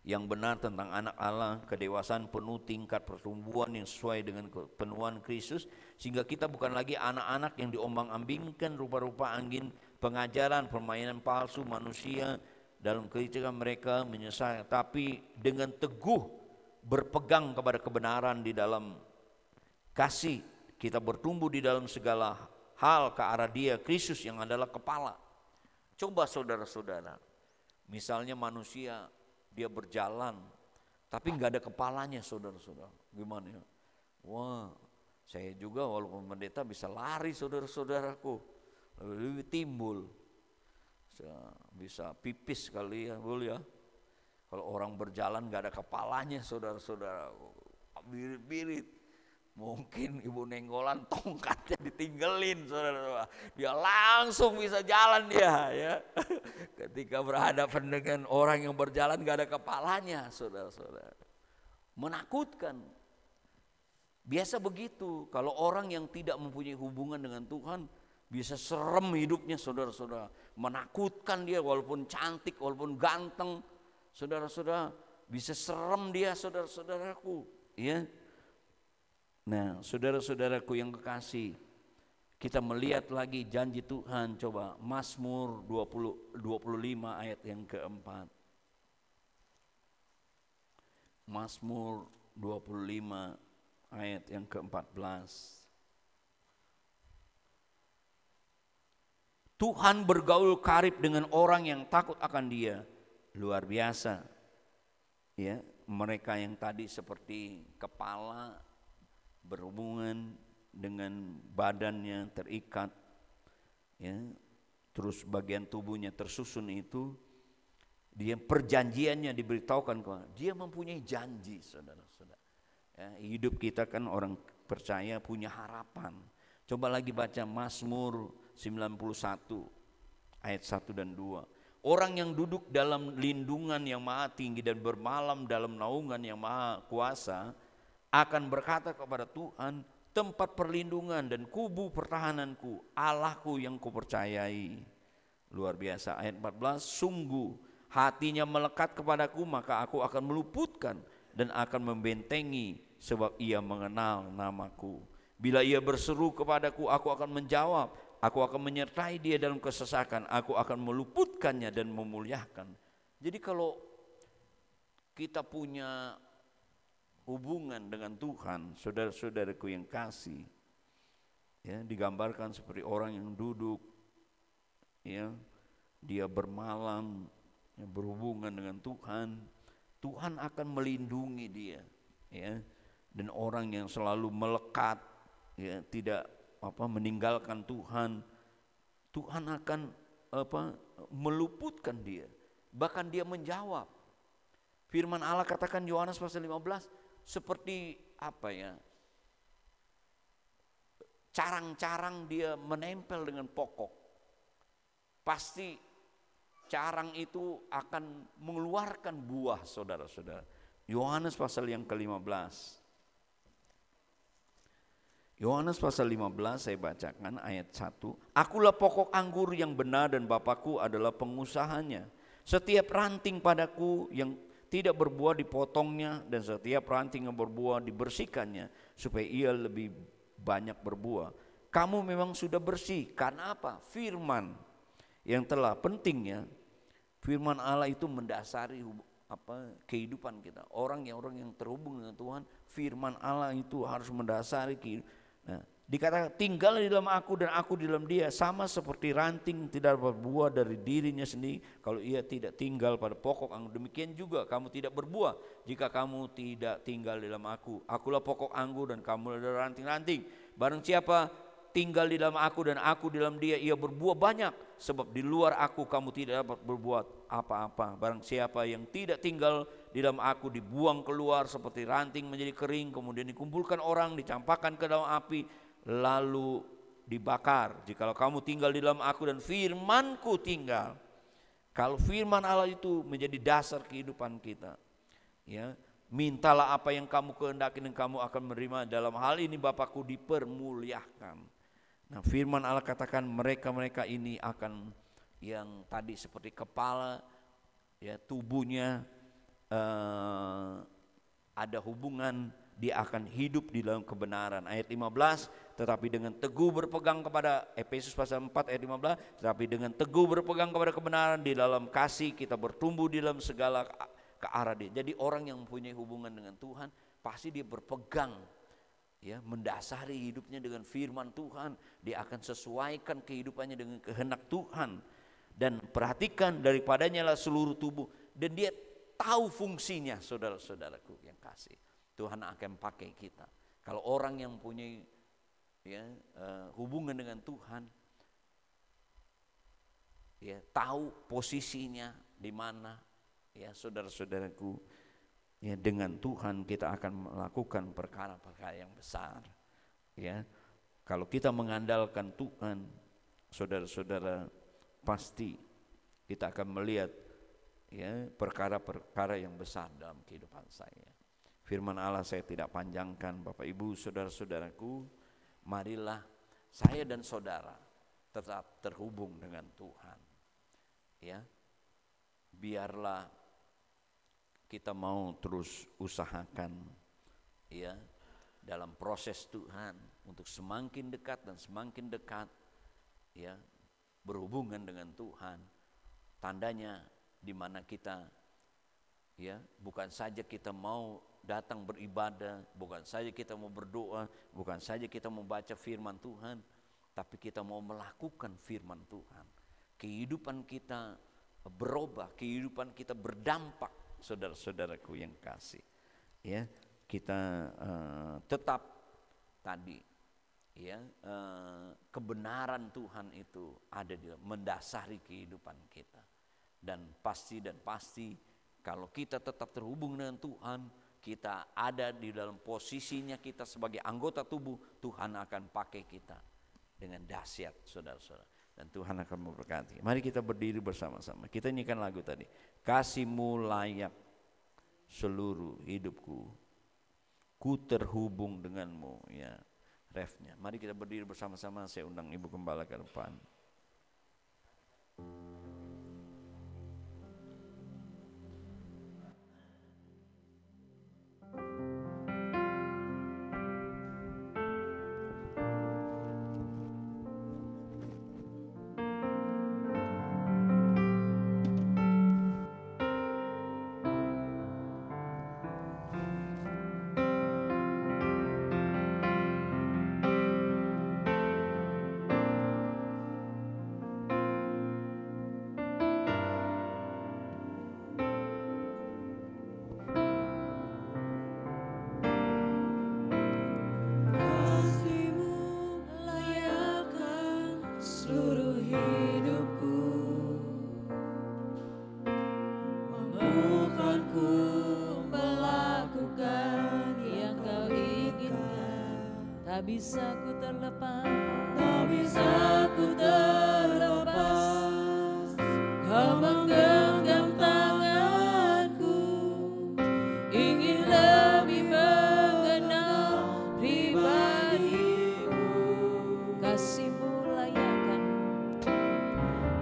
yang benar tentang anak Allah, kedewasaan penuh tingkat pertumbuhan yang sesuai dengan kepenuhan Kristus, sehingga kita bukan lagi anak-anak yang diombang-ambingkan rupa-rupa angin pengajaran, permainan palsu manusia dalam kelicikan mereka menyesal, tapi dengan teguh berpegang kepada kebenaran di dalam kasih, kita bertumbuh di dalam segala hal ke arah Dia, Kristus yang adalah kepala. Coba saudara-saudara, misalnya manusia dia berjalan tapi nggak ada kepalanya, saudara-saudara, gimana ya? Wah, saya juga walaupun pendeta bisa lari, saudara-saudaraku, lebih timbul, bisa pipis kali ya, boleh ya. Kalau orang berjalan nggak ada kepalanya, saudara-saudara, birit-birit. Mungkin ibu nenggolan tongkatnya ditinggalin, saudara-saudara, dia langsung bisa jalan dia, ya. Ketika berhadapan dengan orang yang berjalan nggak ada kepalanya, saudara-saudara, menakutkan. Biasa begitu, kalau orang yang tidak mempunyai hubungan dengan Tuhan bisa serem hidupnya, saudara-saudara, menakutkan dia walaupun cantik, walaupun ganteng, saudara-saudara, bisa serem dia, saudara-saudaraku, ya. Nah, saudara-saudaraku yang kekasih, kita melihat lagi janji Tuhan. Coba Mazmur 25 ayat yang keempat. Mazmur 25 ayat yang ke-14. Tuhan bergaul karib dengan orang yang takut akan Dia. Luar biasa, ya. Mereka yang tadi seperti kepala berhubungan dengan badannya terikat, ya, terus bagian tubuhnya tersusun itu, dia perjanjiannya diberitahukan kepada dia, mempunyai janji, saudara-saudara. Ya, hidup kita kan orang percaya punya harapan. Coba lagi baca Mazmur 91 ayat 1 dan 2. Orang yang duduk dalam lindungan yang maha tinggi dan bermalam dalam naungan yang maha kuasa akan berkata kepada Tuhan, tempat perlindungan dan kubu pertahananku, Allahku yang kupercayai. Luar biasa. Ayat 14, sungguh hatinya melekat kepadaku, maka aku akan meluputkan dan akan membentengi, sebab ia mengenal namaku. Bila ia berseru kepadaku, aku akan menjawab. Aku akan menyertai dia dalam kesesakan. Aku akan meluputkannya dan memuliakan. Jadi kalau kita punya hubungan dengan Tuhan, saudara-saudaraku yang kasih, ya, digambarkan seperti orang yang duduk, ya, dia bermalam, ya, berhubungan dengan Tuhan. Tuhan akan melindungi dia, ya. Dan orang yang selalu melekat, ya, tidak meninggalkan Tuhan, Tuhan akan meluputkan dia. Bahkan dia menjawab. Firman Allah katakan Yohanes pasal 15, seperti carang-carang dia menempel dengan pokok. Pasti carang itu akan mengeluarkan buah, saudara-saudara. Yohanes pasal yang ke-15. Yohanes pasal 15 saya bacakan ayat 1. Akulah pokok anggur yang benar dan Bapakku adalah pengusahanya. Setiap ranting padaku yang tidak berbuah dipotongnya, dan setiap ranting yang berbuah dibersihkannya, supaya ia lebih banyak berbuah. Kamu memang sudah bersih. Karena apa? Firman yang telah pentingnya, firman Allah itu mendasari kehidupan kita. Orang yang terhubung dengan Tuhan, firman Allah itu harus mendasari kehidupan. Nah, dikatakan tinggal di dalam aku dan aku di dalam dia, sama seperti ranting tidak berbuah dari dirinya sendiri kalau ia tidak tinggal pada pokok anggur. Demikian juga kamu tidak berbuah jika kamu tidak tinggal di dalam aku. Akulah pokok anggur dan kamu adalah ranting-ranting. Barang siapa tinggal di dalam aku dan aku di dalam dia, ia berbuah banyak, sebab di luar aku kamu tidak dapat berbuat apa-apa. Barang siapa yang tidak tinggal di dalam aku dibuang keluar seperti ranting menjadi kering, kemudian dikumpulkan orang, dicampakkan ke dalam api, lalu dibakar. Jikalau kamu tinggal di dalam aku dan firmanku tinggal, kalau firman Allah itu menjadi dasar kehidupan kita, ya, mintalah apa yang kamu kehendaki dan kamu akan menerima. Dalam hal ini Bapakku dipermuliakan. Nah, firman Allah katakan mereka-mereka ini akan, yang tadi seperti kepala, ya, tubuhnya ada hubungan, dia akan hidup di dalam kebenaran. Ayat 15, tetapi dengan teguh berpegang kepada, Efesus pasal 4 ayat 15, tetapi dengan teguh berpegang kepada kebenaran, di dalam kasih kita bertumbuh di dalam segala ke arah dia. Jadi orang yang mempunyai hubungan dengan Tuhan pasti dia berpegang, ya, mendasari hidupnya dengan firman Tuhan. Dia akan sesuaikan kehidupannya dengan kehendak Tuhan, dan perhatikan daripadanya lah seluruh tubuh, dan dia tahu fungsinya. Saudara-saudaraku yang kasih, Tuhan akan pakai kita. Kalau orang yang mempunyai, ya, hubungan dengan Tuhan, ya, tahu posisinya di mana, ya, saudara-saudaraku, ya, dengan Tuhan kita akan melakukan perkara-perkara yang besar, ya. Kalau kita mengandalkan Tuhan, saudara-saudara, pasti kita akan melihat, ya, perkara-perkara yang besar dalam kehidupan saya. Firman Allah saya tidak panjangkan, Bapak Ibu, saudara-saudaraku, marilah saya dan saudara tetap terhubung dengan Tuhan, ya. Biarlah kita mau terus usahakan, ya, dalam proses Tuhan untuk semakin dekat dan semakin dekat, ya, berhubungan dengan Tuhan. Tandanya di mana kita, ya, bukan saja kita mau datang beribadah, bukan saja kita mau berdoa, bukan saja kita mau baca firman Tuhan, tapi kita mau melakukan firman Tuhan. Kehidupan kita berubah, kehidupan kita berdampak, saudara-saudaraku yang kasih, ya. Kita tetap tadi, ya, kebenaran Tuhan itu ada di mendasari kehidupan kita. Dan pasti kalau kita tetap terhubung dengan Tuhan, kita ada di dalam posisinya kita sebagai anggota tubuh, Tuhan akan pakai kita dengan dahsyat, saudara-saudara. Dan Tuhan akan memberkati. Mari kita berdiri bersama-sama. Kita nyanyikan lagu tadi. Kasih-Mu layak seluruh hidupku, ku terhubung denganmu, ya, refnya. Mari kita berdiri bersama-sama. Saya undang Ibu Gembala ke depan. Tak bisa ku terlepas, tak bisa ku terlepas. Kau menggenggam tanganku, ingin lebih mengenal pribadimu. Kasih-Mu layakkan,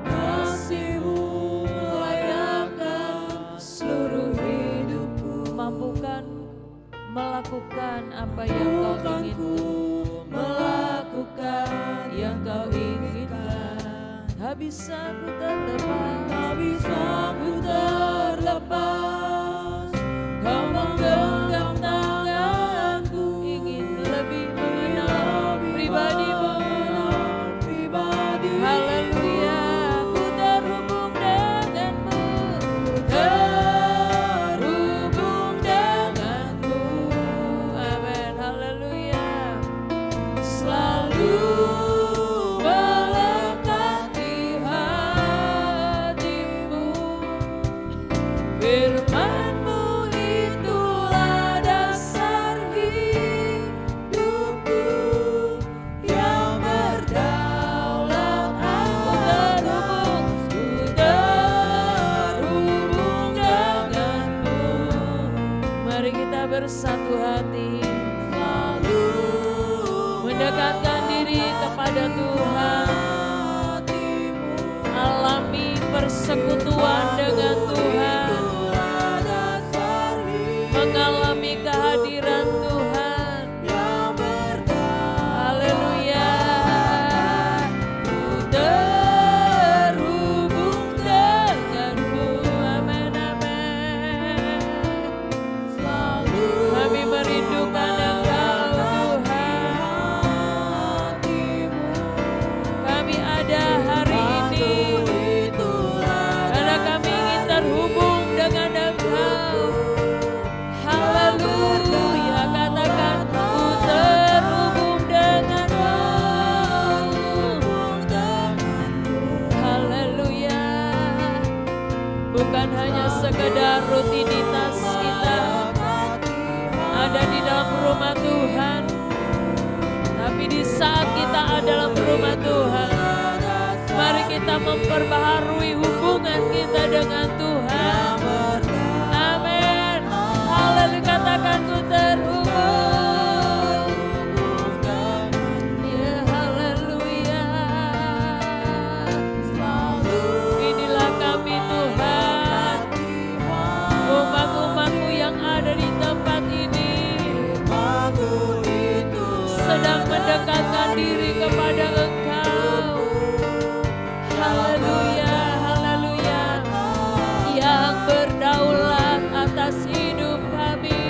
Kasih-Mu layakkan seluruh hidupku. mampukan melakukan apa yang Kau inginkan. Melakukan yang Kau inginkan. Tak bisa ku terlepas, Tak bisa ku terlepas. Kau menggenggam tanganku, ingin lebih mengenal pribadi-Mu. Haleluya, ku terhubung denganmu, terhubung denganmu. amin, haleluya. Selalu melekat di hatimu. Firman-Mu itulah dasar hidupku, yang berdaulat atas. Ku terhubung denganmu. Mari kita bersatu hati, Selalu mendekatkan diri kepada Tuhan, hatimu. alami persekutuan dengan Tuhan, Itulah dasar mengalami kehadiran Tuhan. yang berdaulat. Haleluya, Ku terhubung denganmu. amin, amin. Selalu Kami merindukan Engkau Tuhan. hatimu. Kami ada hari ini karena kami ingin terhubung dengan Engkau. Haleluya, katakan ku terhubung denganmu. Haleluya, bukan hanya sekedar rutinitas kita ada di dalam rumah Tuhan, tapi di saat kita ada dalam rumah Tuhan, mari kita memperbaharui hubungan kita dengan Tuhan. Amin. Haleluya, katakan ku terhubung. Ya, haleluya. Inilah kami Tuhan, umat-umat-Mu yang ada di tempat ini, sedang mendekatkan diri kepada Engkau. Haleluya, haleluya, yang berdaulat atas hidup kami.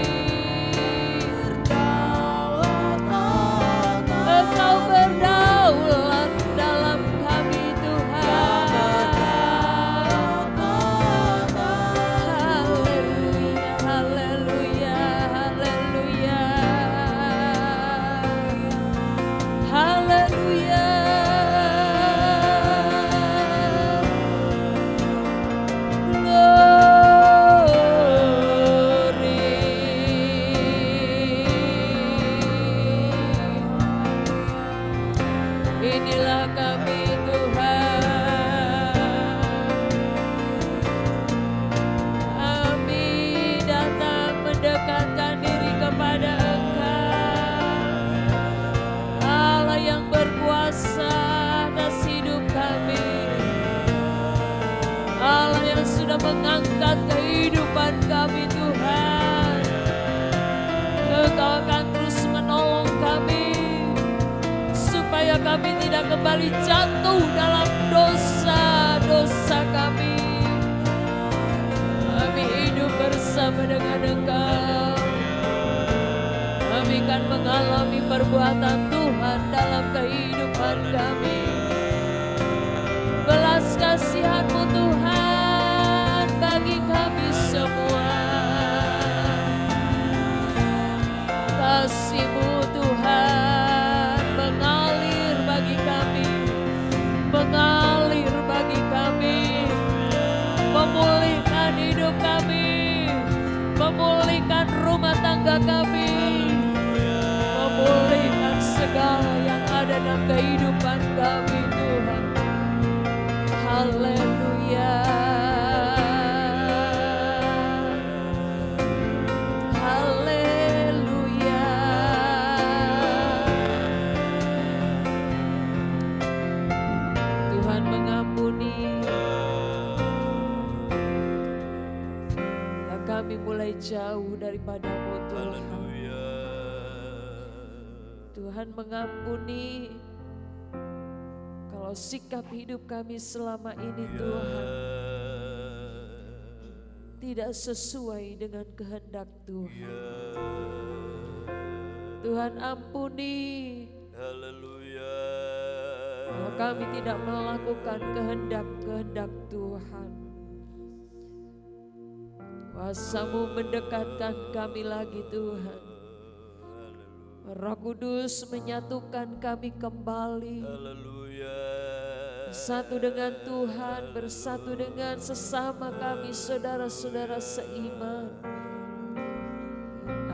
Engkau berdaulat dalam kami Tuhan. Haleluya, haleluya, haleluya. mengangkat kehidupan kami Tuhan. Engkau akan terus menolong kami supaya kami tidak kembali jatuh dalam dosa-dosa kami. Kami hidup bersama dengan Engkau. Kami akan mengalami perbuatan Tuhan dalam kehidupan kami. Belas kasihan-Mu Tuhan bagi kami semua. Kasih-Mu Tuhan mengalir bagi kami, mengalir bagi kami, memulihkan hidup kami, memulihkan rumah tangga kami, memulihkan segala yang ada dalam kehidupan kami Tuhan. Haleluya. Haleluya. Tuhan mengampuni. Dan kami mulai jauh daripada-Mu Tuhan. Tuhan mengampuni kalau sikap hidup kami selama ini Tuhan tidak sesuai dengan kehendak Tuhan. Tuhan ampuni kalau kami tidak melakukan kehendak-kehendak Tuhan. Kuasa-Mu mendekatkan kami lagi Tuhan. Roh Kudus menyatukan kami kembali. Bersatu dengan Tuhan, bersatu dengan sesama kami, saudara-saudara seiman.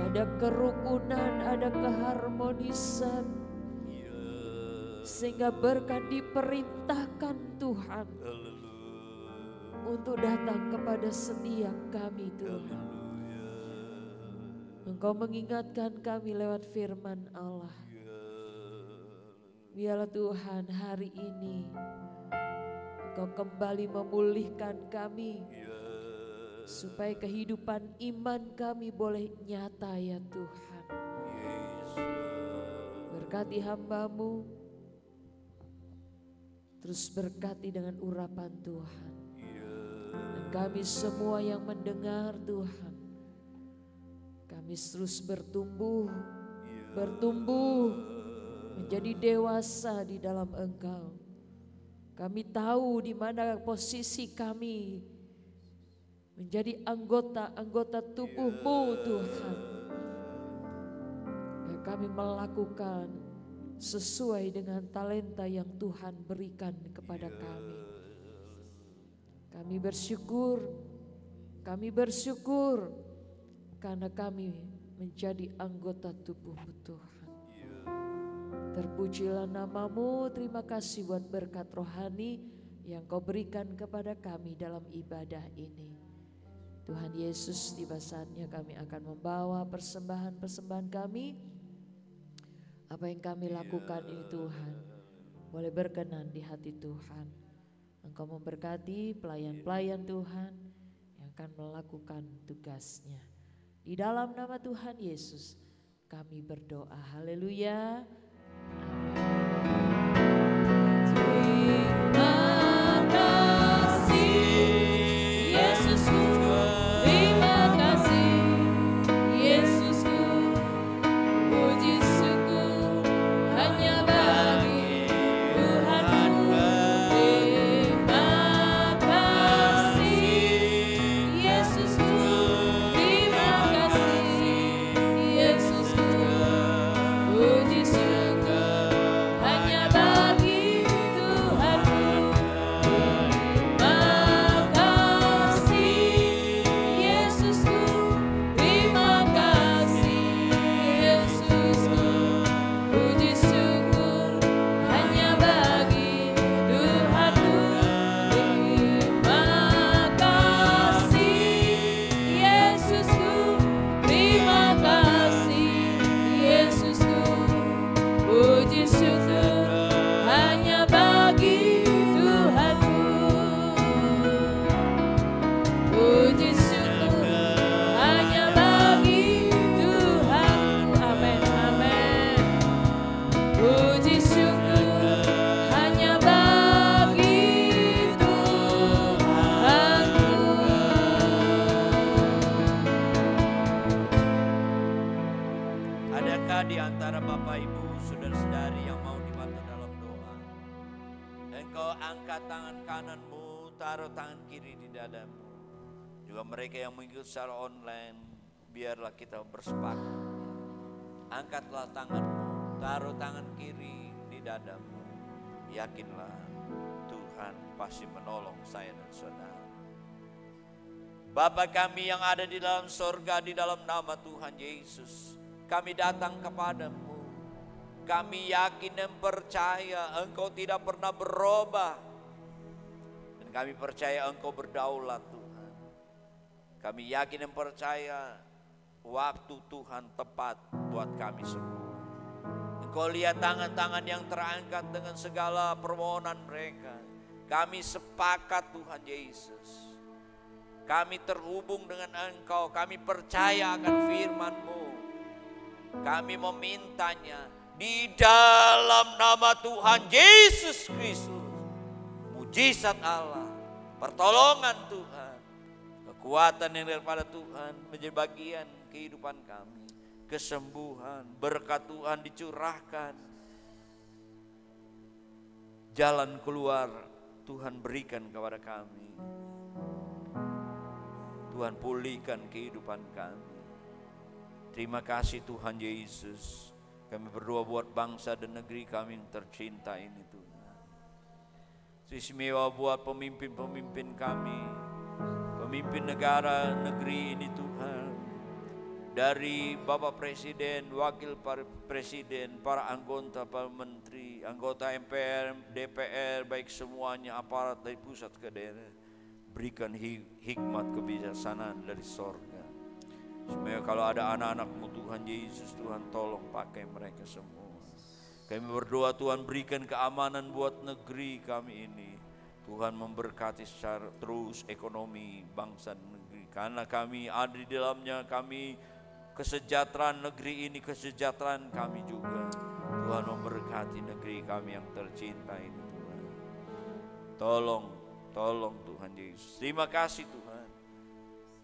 Ada kerukunan, ada keharmonisan. Sehingga berkat diperintahkan Tuhan untuk datang kepada setiap kami Tuhan. Engkau mengingatkan kami lewat firman Allah. Biarlah Tuhan hari ini Engkau kembali memulihkan kami supaya kehidupan iman kami boleh nyata ya Tuhan. Berkati hamba-Mu, terus berkati dengan urapan Tuhan. Dan kami semua yang mendengar Tuhan, kami terus bertumbuh menjadi dewasa di dalam Engkau. Kami tahu di mana posisi kami menjadi anggota-anggota tubuh-Mu Tuhan. Dan kami melakukan sesuai dengan talenta yang Tuhan berikan kepada kami. Kami bersyukur karena kami menjadi anggota tubuh-Mu Tuhan. Terpujilah nama-Mu, terima kasih buat berkat rohani yang Kau berikan kepada kami dalam ibadah ini. Tuhan Yesus, tiba saatnya kami akan membawa persembahan-persembahan kami. Apa yang kami lakukan ini Tuhan, boleh berkenan di hati Tuhan. Engkau memberkati pelayan-pelayan Tuhan yang akan melakukan tugasnya. Di dalam nama Tuhan Yesus kami berdoa. Haleluya. Terima kasih Yesusku, terima kasih Yesusku, puji syukur hanya bagi Tuhanku. Terima kasih Yesusku, terima kasih Yesusku, puji syukur hanya bagi Tuhan. angkat tangan kananmu, taruh tangan kiri di dadamu. Juga mereka yang mengikuti secara online, biarlah kita bersepakat. Angkatlah tanganmu, taruh tangan kiri di dadamu. Yakinlah Tuhan pasti menolong saya dan saudara. Bapa kami yang ada di dalam sorga, di dalam nama Tuhan Yesus, kami datang kepadamu. Kami yakin dan percaya Engkau tidak pernah berubah. Dan kami percaya Engkau berdaulat Tuhan. Kami yakin dan percaya waktu Tuhan tepat buat kami semua. Engkau lihat tangan-tangan yang terangkat dengan segala permohonan mereka. Kami sepakat Tuhan Yesus. Kami terhubung dengan Engkau, kami percaya akan firman-Mu. Kami memintanya di dalam nama Tuhan Yesus Kristus. Mujizat Allah, pertolongan Tuhan, kekuatan yang daripada Tuhan menjadi bagian kehidupan kami. Kesembuhan, berkat Tuhan dicurahkan. Jalan keluar Tuhan berikan kepada kami. Tuhan pulihkan kehidupan kami. Terima kasih Tuhan Yesus. Kami berdoa buat bangsa dan negeri kami yang tercinta ini Tuhan. Istimewa buat pemimpin-pemimpin kami, pemimpin negara negeri ini Tuhan. Dari Bapak Presiden, Wakil Presiden, para anggota, para menteri, anggota MPR, DPR, baik semuanya aparat dari pusat ke daerah. Berikan hikmat kebijaksanaan dari sorga. Supaya kalau ada anak-anak-Mu Tuhan Yesus, Tuhan tolong pakai mereka semua. Kami berdoa Tuhan berikan keamanan buat negeri kami ini. Tuhan memberkati secara terus ekonomi bangsa dan negeri. Karena kami ada di dalamnya, kami kesejahteraan negeri ini, kesejahteraan kami juga. Tuhan memberkati negeri kami yang tercinta ini Tuhan. Tolong Tuhan Yesus. Terima kasih Tuhan.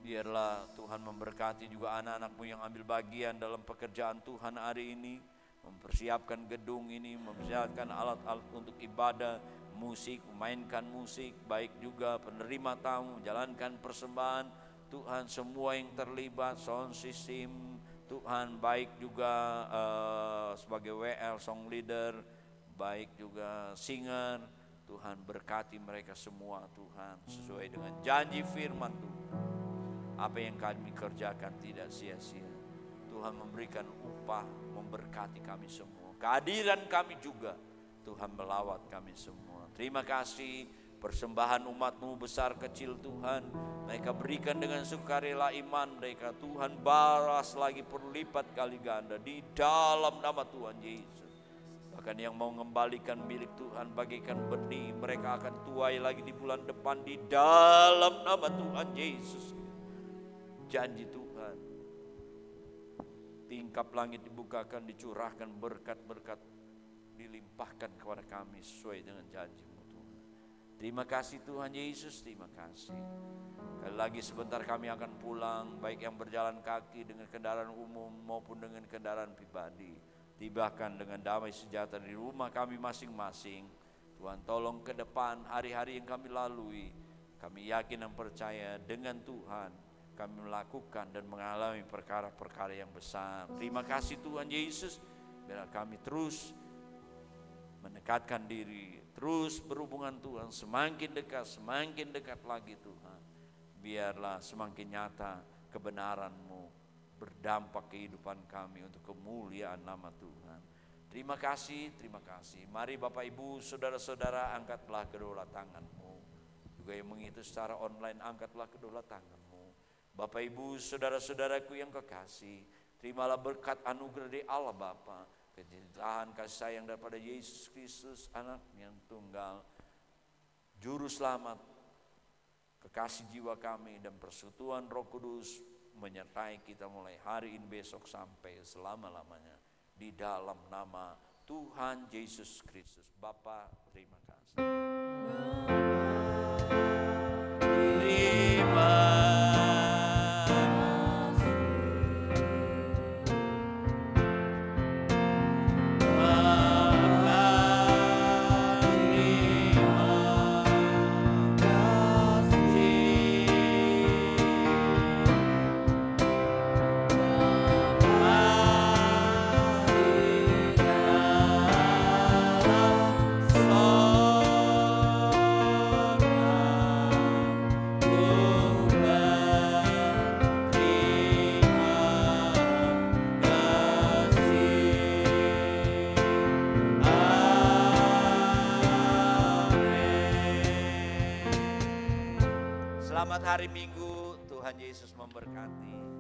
Biarlah Tuhan memberkati juga anak-anak-Mu yang ambil bagian dalam pekerjaan Tuhan hari ini. Mempersiapkan gedung ini, mempersiapkan alat-alat untuk ibadah, musik, memainkan musik, baik juga penerima tamu, menjalankan persembahan. Tuhan semua yang terlibat, sound system, Tuhan baik juga sebagai WL, song leader, baik juga singer. Tuhan berkati mereka semua Tuhan sesuai dengan janji firman Tuhan. Apa yang kami kerjakan tidak sia-sia. Tuhan memberikan upah, memberkati kami semua. Kehadiran kami juga Tuhan melawat kami semua. Terima kasih persembahan umat-Mu besar kecil Tuhan. Mereka berikan dengan sukarela iman mereka. Tuhan balas lagi berlipat kali ganda di dalam nama Tuhan Yesus. Bahkan yang mau mengembalikan milik Tuhan bagaikan benih, mereka akan tuai lagi di bulan depan di dalam nama Tuhan Yesus. Janji Tuhan, tingkap langit dibukakan, dicurahkan berkat-berkat, dilimpahkan kepada kami sesuai dengan janji-Mu Tuhan. Terima kasih Tuhan Yesus, terima kasih. Kali lagi sebentar kami akan pulang, baik yang berjalan kaki dengan kendaraan umum maupun dengan kendaraan pribadi. Tibakan dengan damai sejahtera di rumah kami masing-masing. Tuhan tolong ke depan hari-hari yang kami lalui. Kami yakin dan percaya dengan Tuhan kami melakukan dan mengalami perkara-perkara yang besar. Terima kasih Tuhan Yesus. Biar kami terus mendekatkan diri, terus berhubungan Tuhan, semakin dekat lagi Tuhan. Biarlah semakin nyata kebenaran-Mu berdampak kehidupan kami untuk kemuliaan nama Tuhan. Terima kasih. Mari Bapak Ibu, saudara-saudara, angkatlah kedua tangan-Mu. Juga yang mengikuti secara online, angkatlah kedua tangan-Mu. Bapak Ibu, saudara-saudaraku yang kekasih, terimalah berkat anugerah dari Allah Bapa, kecintaan kasih sayang daripada Yesus Kristus, anak yang tunggal, juru selamat, kekasih jiwa kami, dan persekutuan Roh Kudus menyertai kita mulai hari ini, besok, sampai selama-lamanya. Di dalam nama Tuhan Yesus Kristus. Bapa, terima kasih. Terima Selamat hari Minggu, Tuhan Yesus memberkati.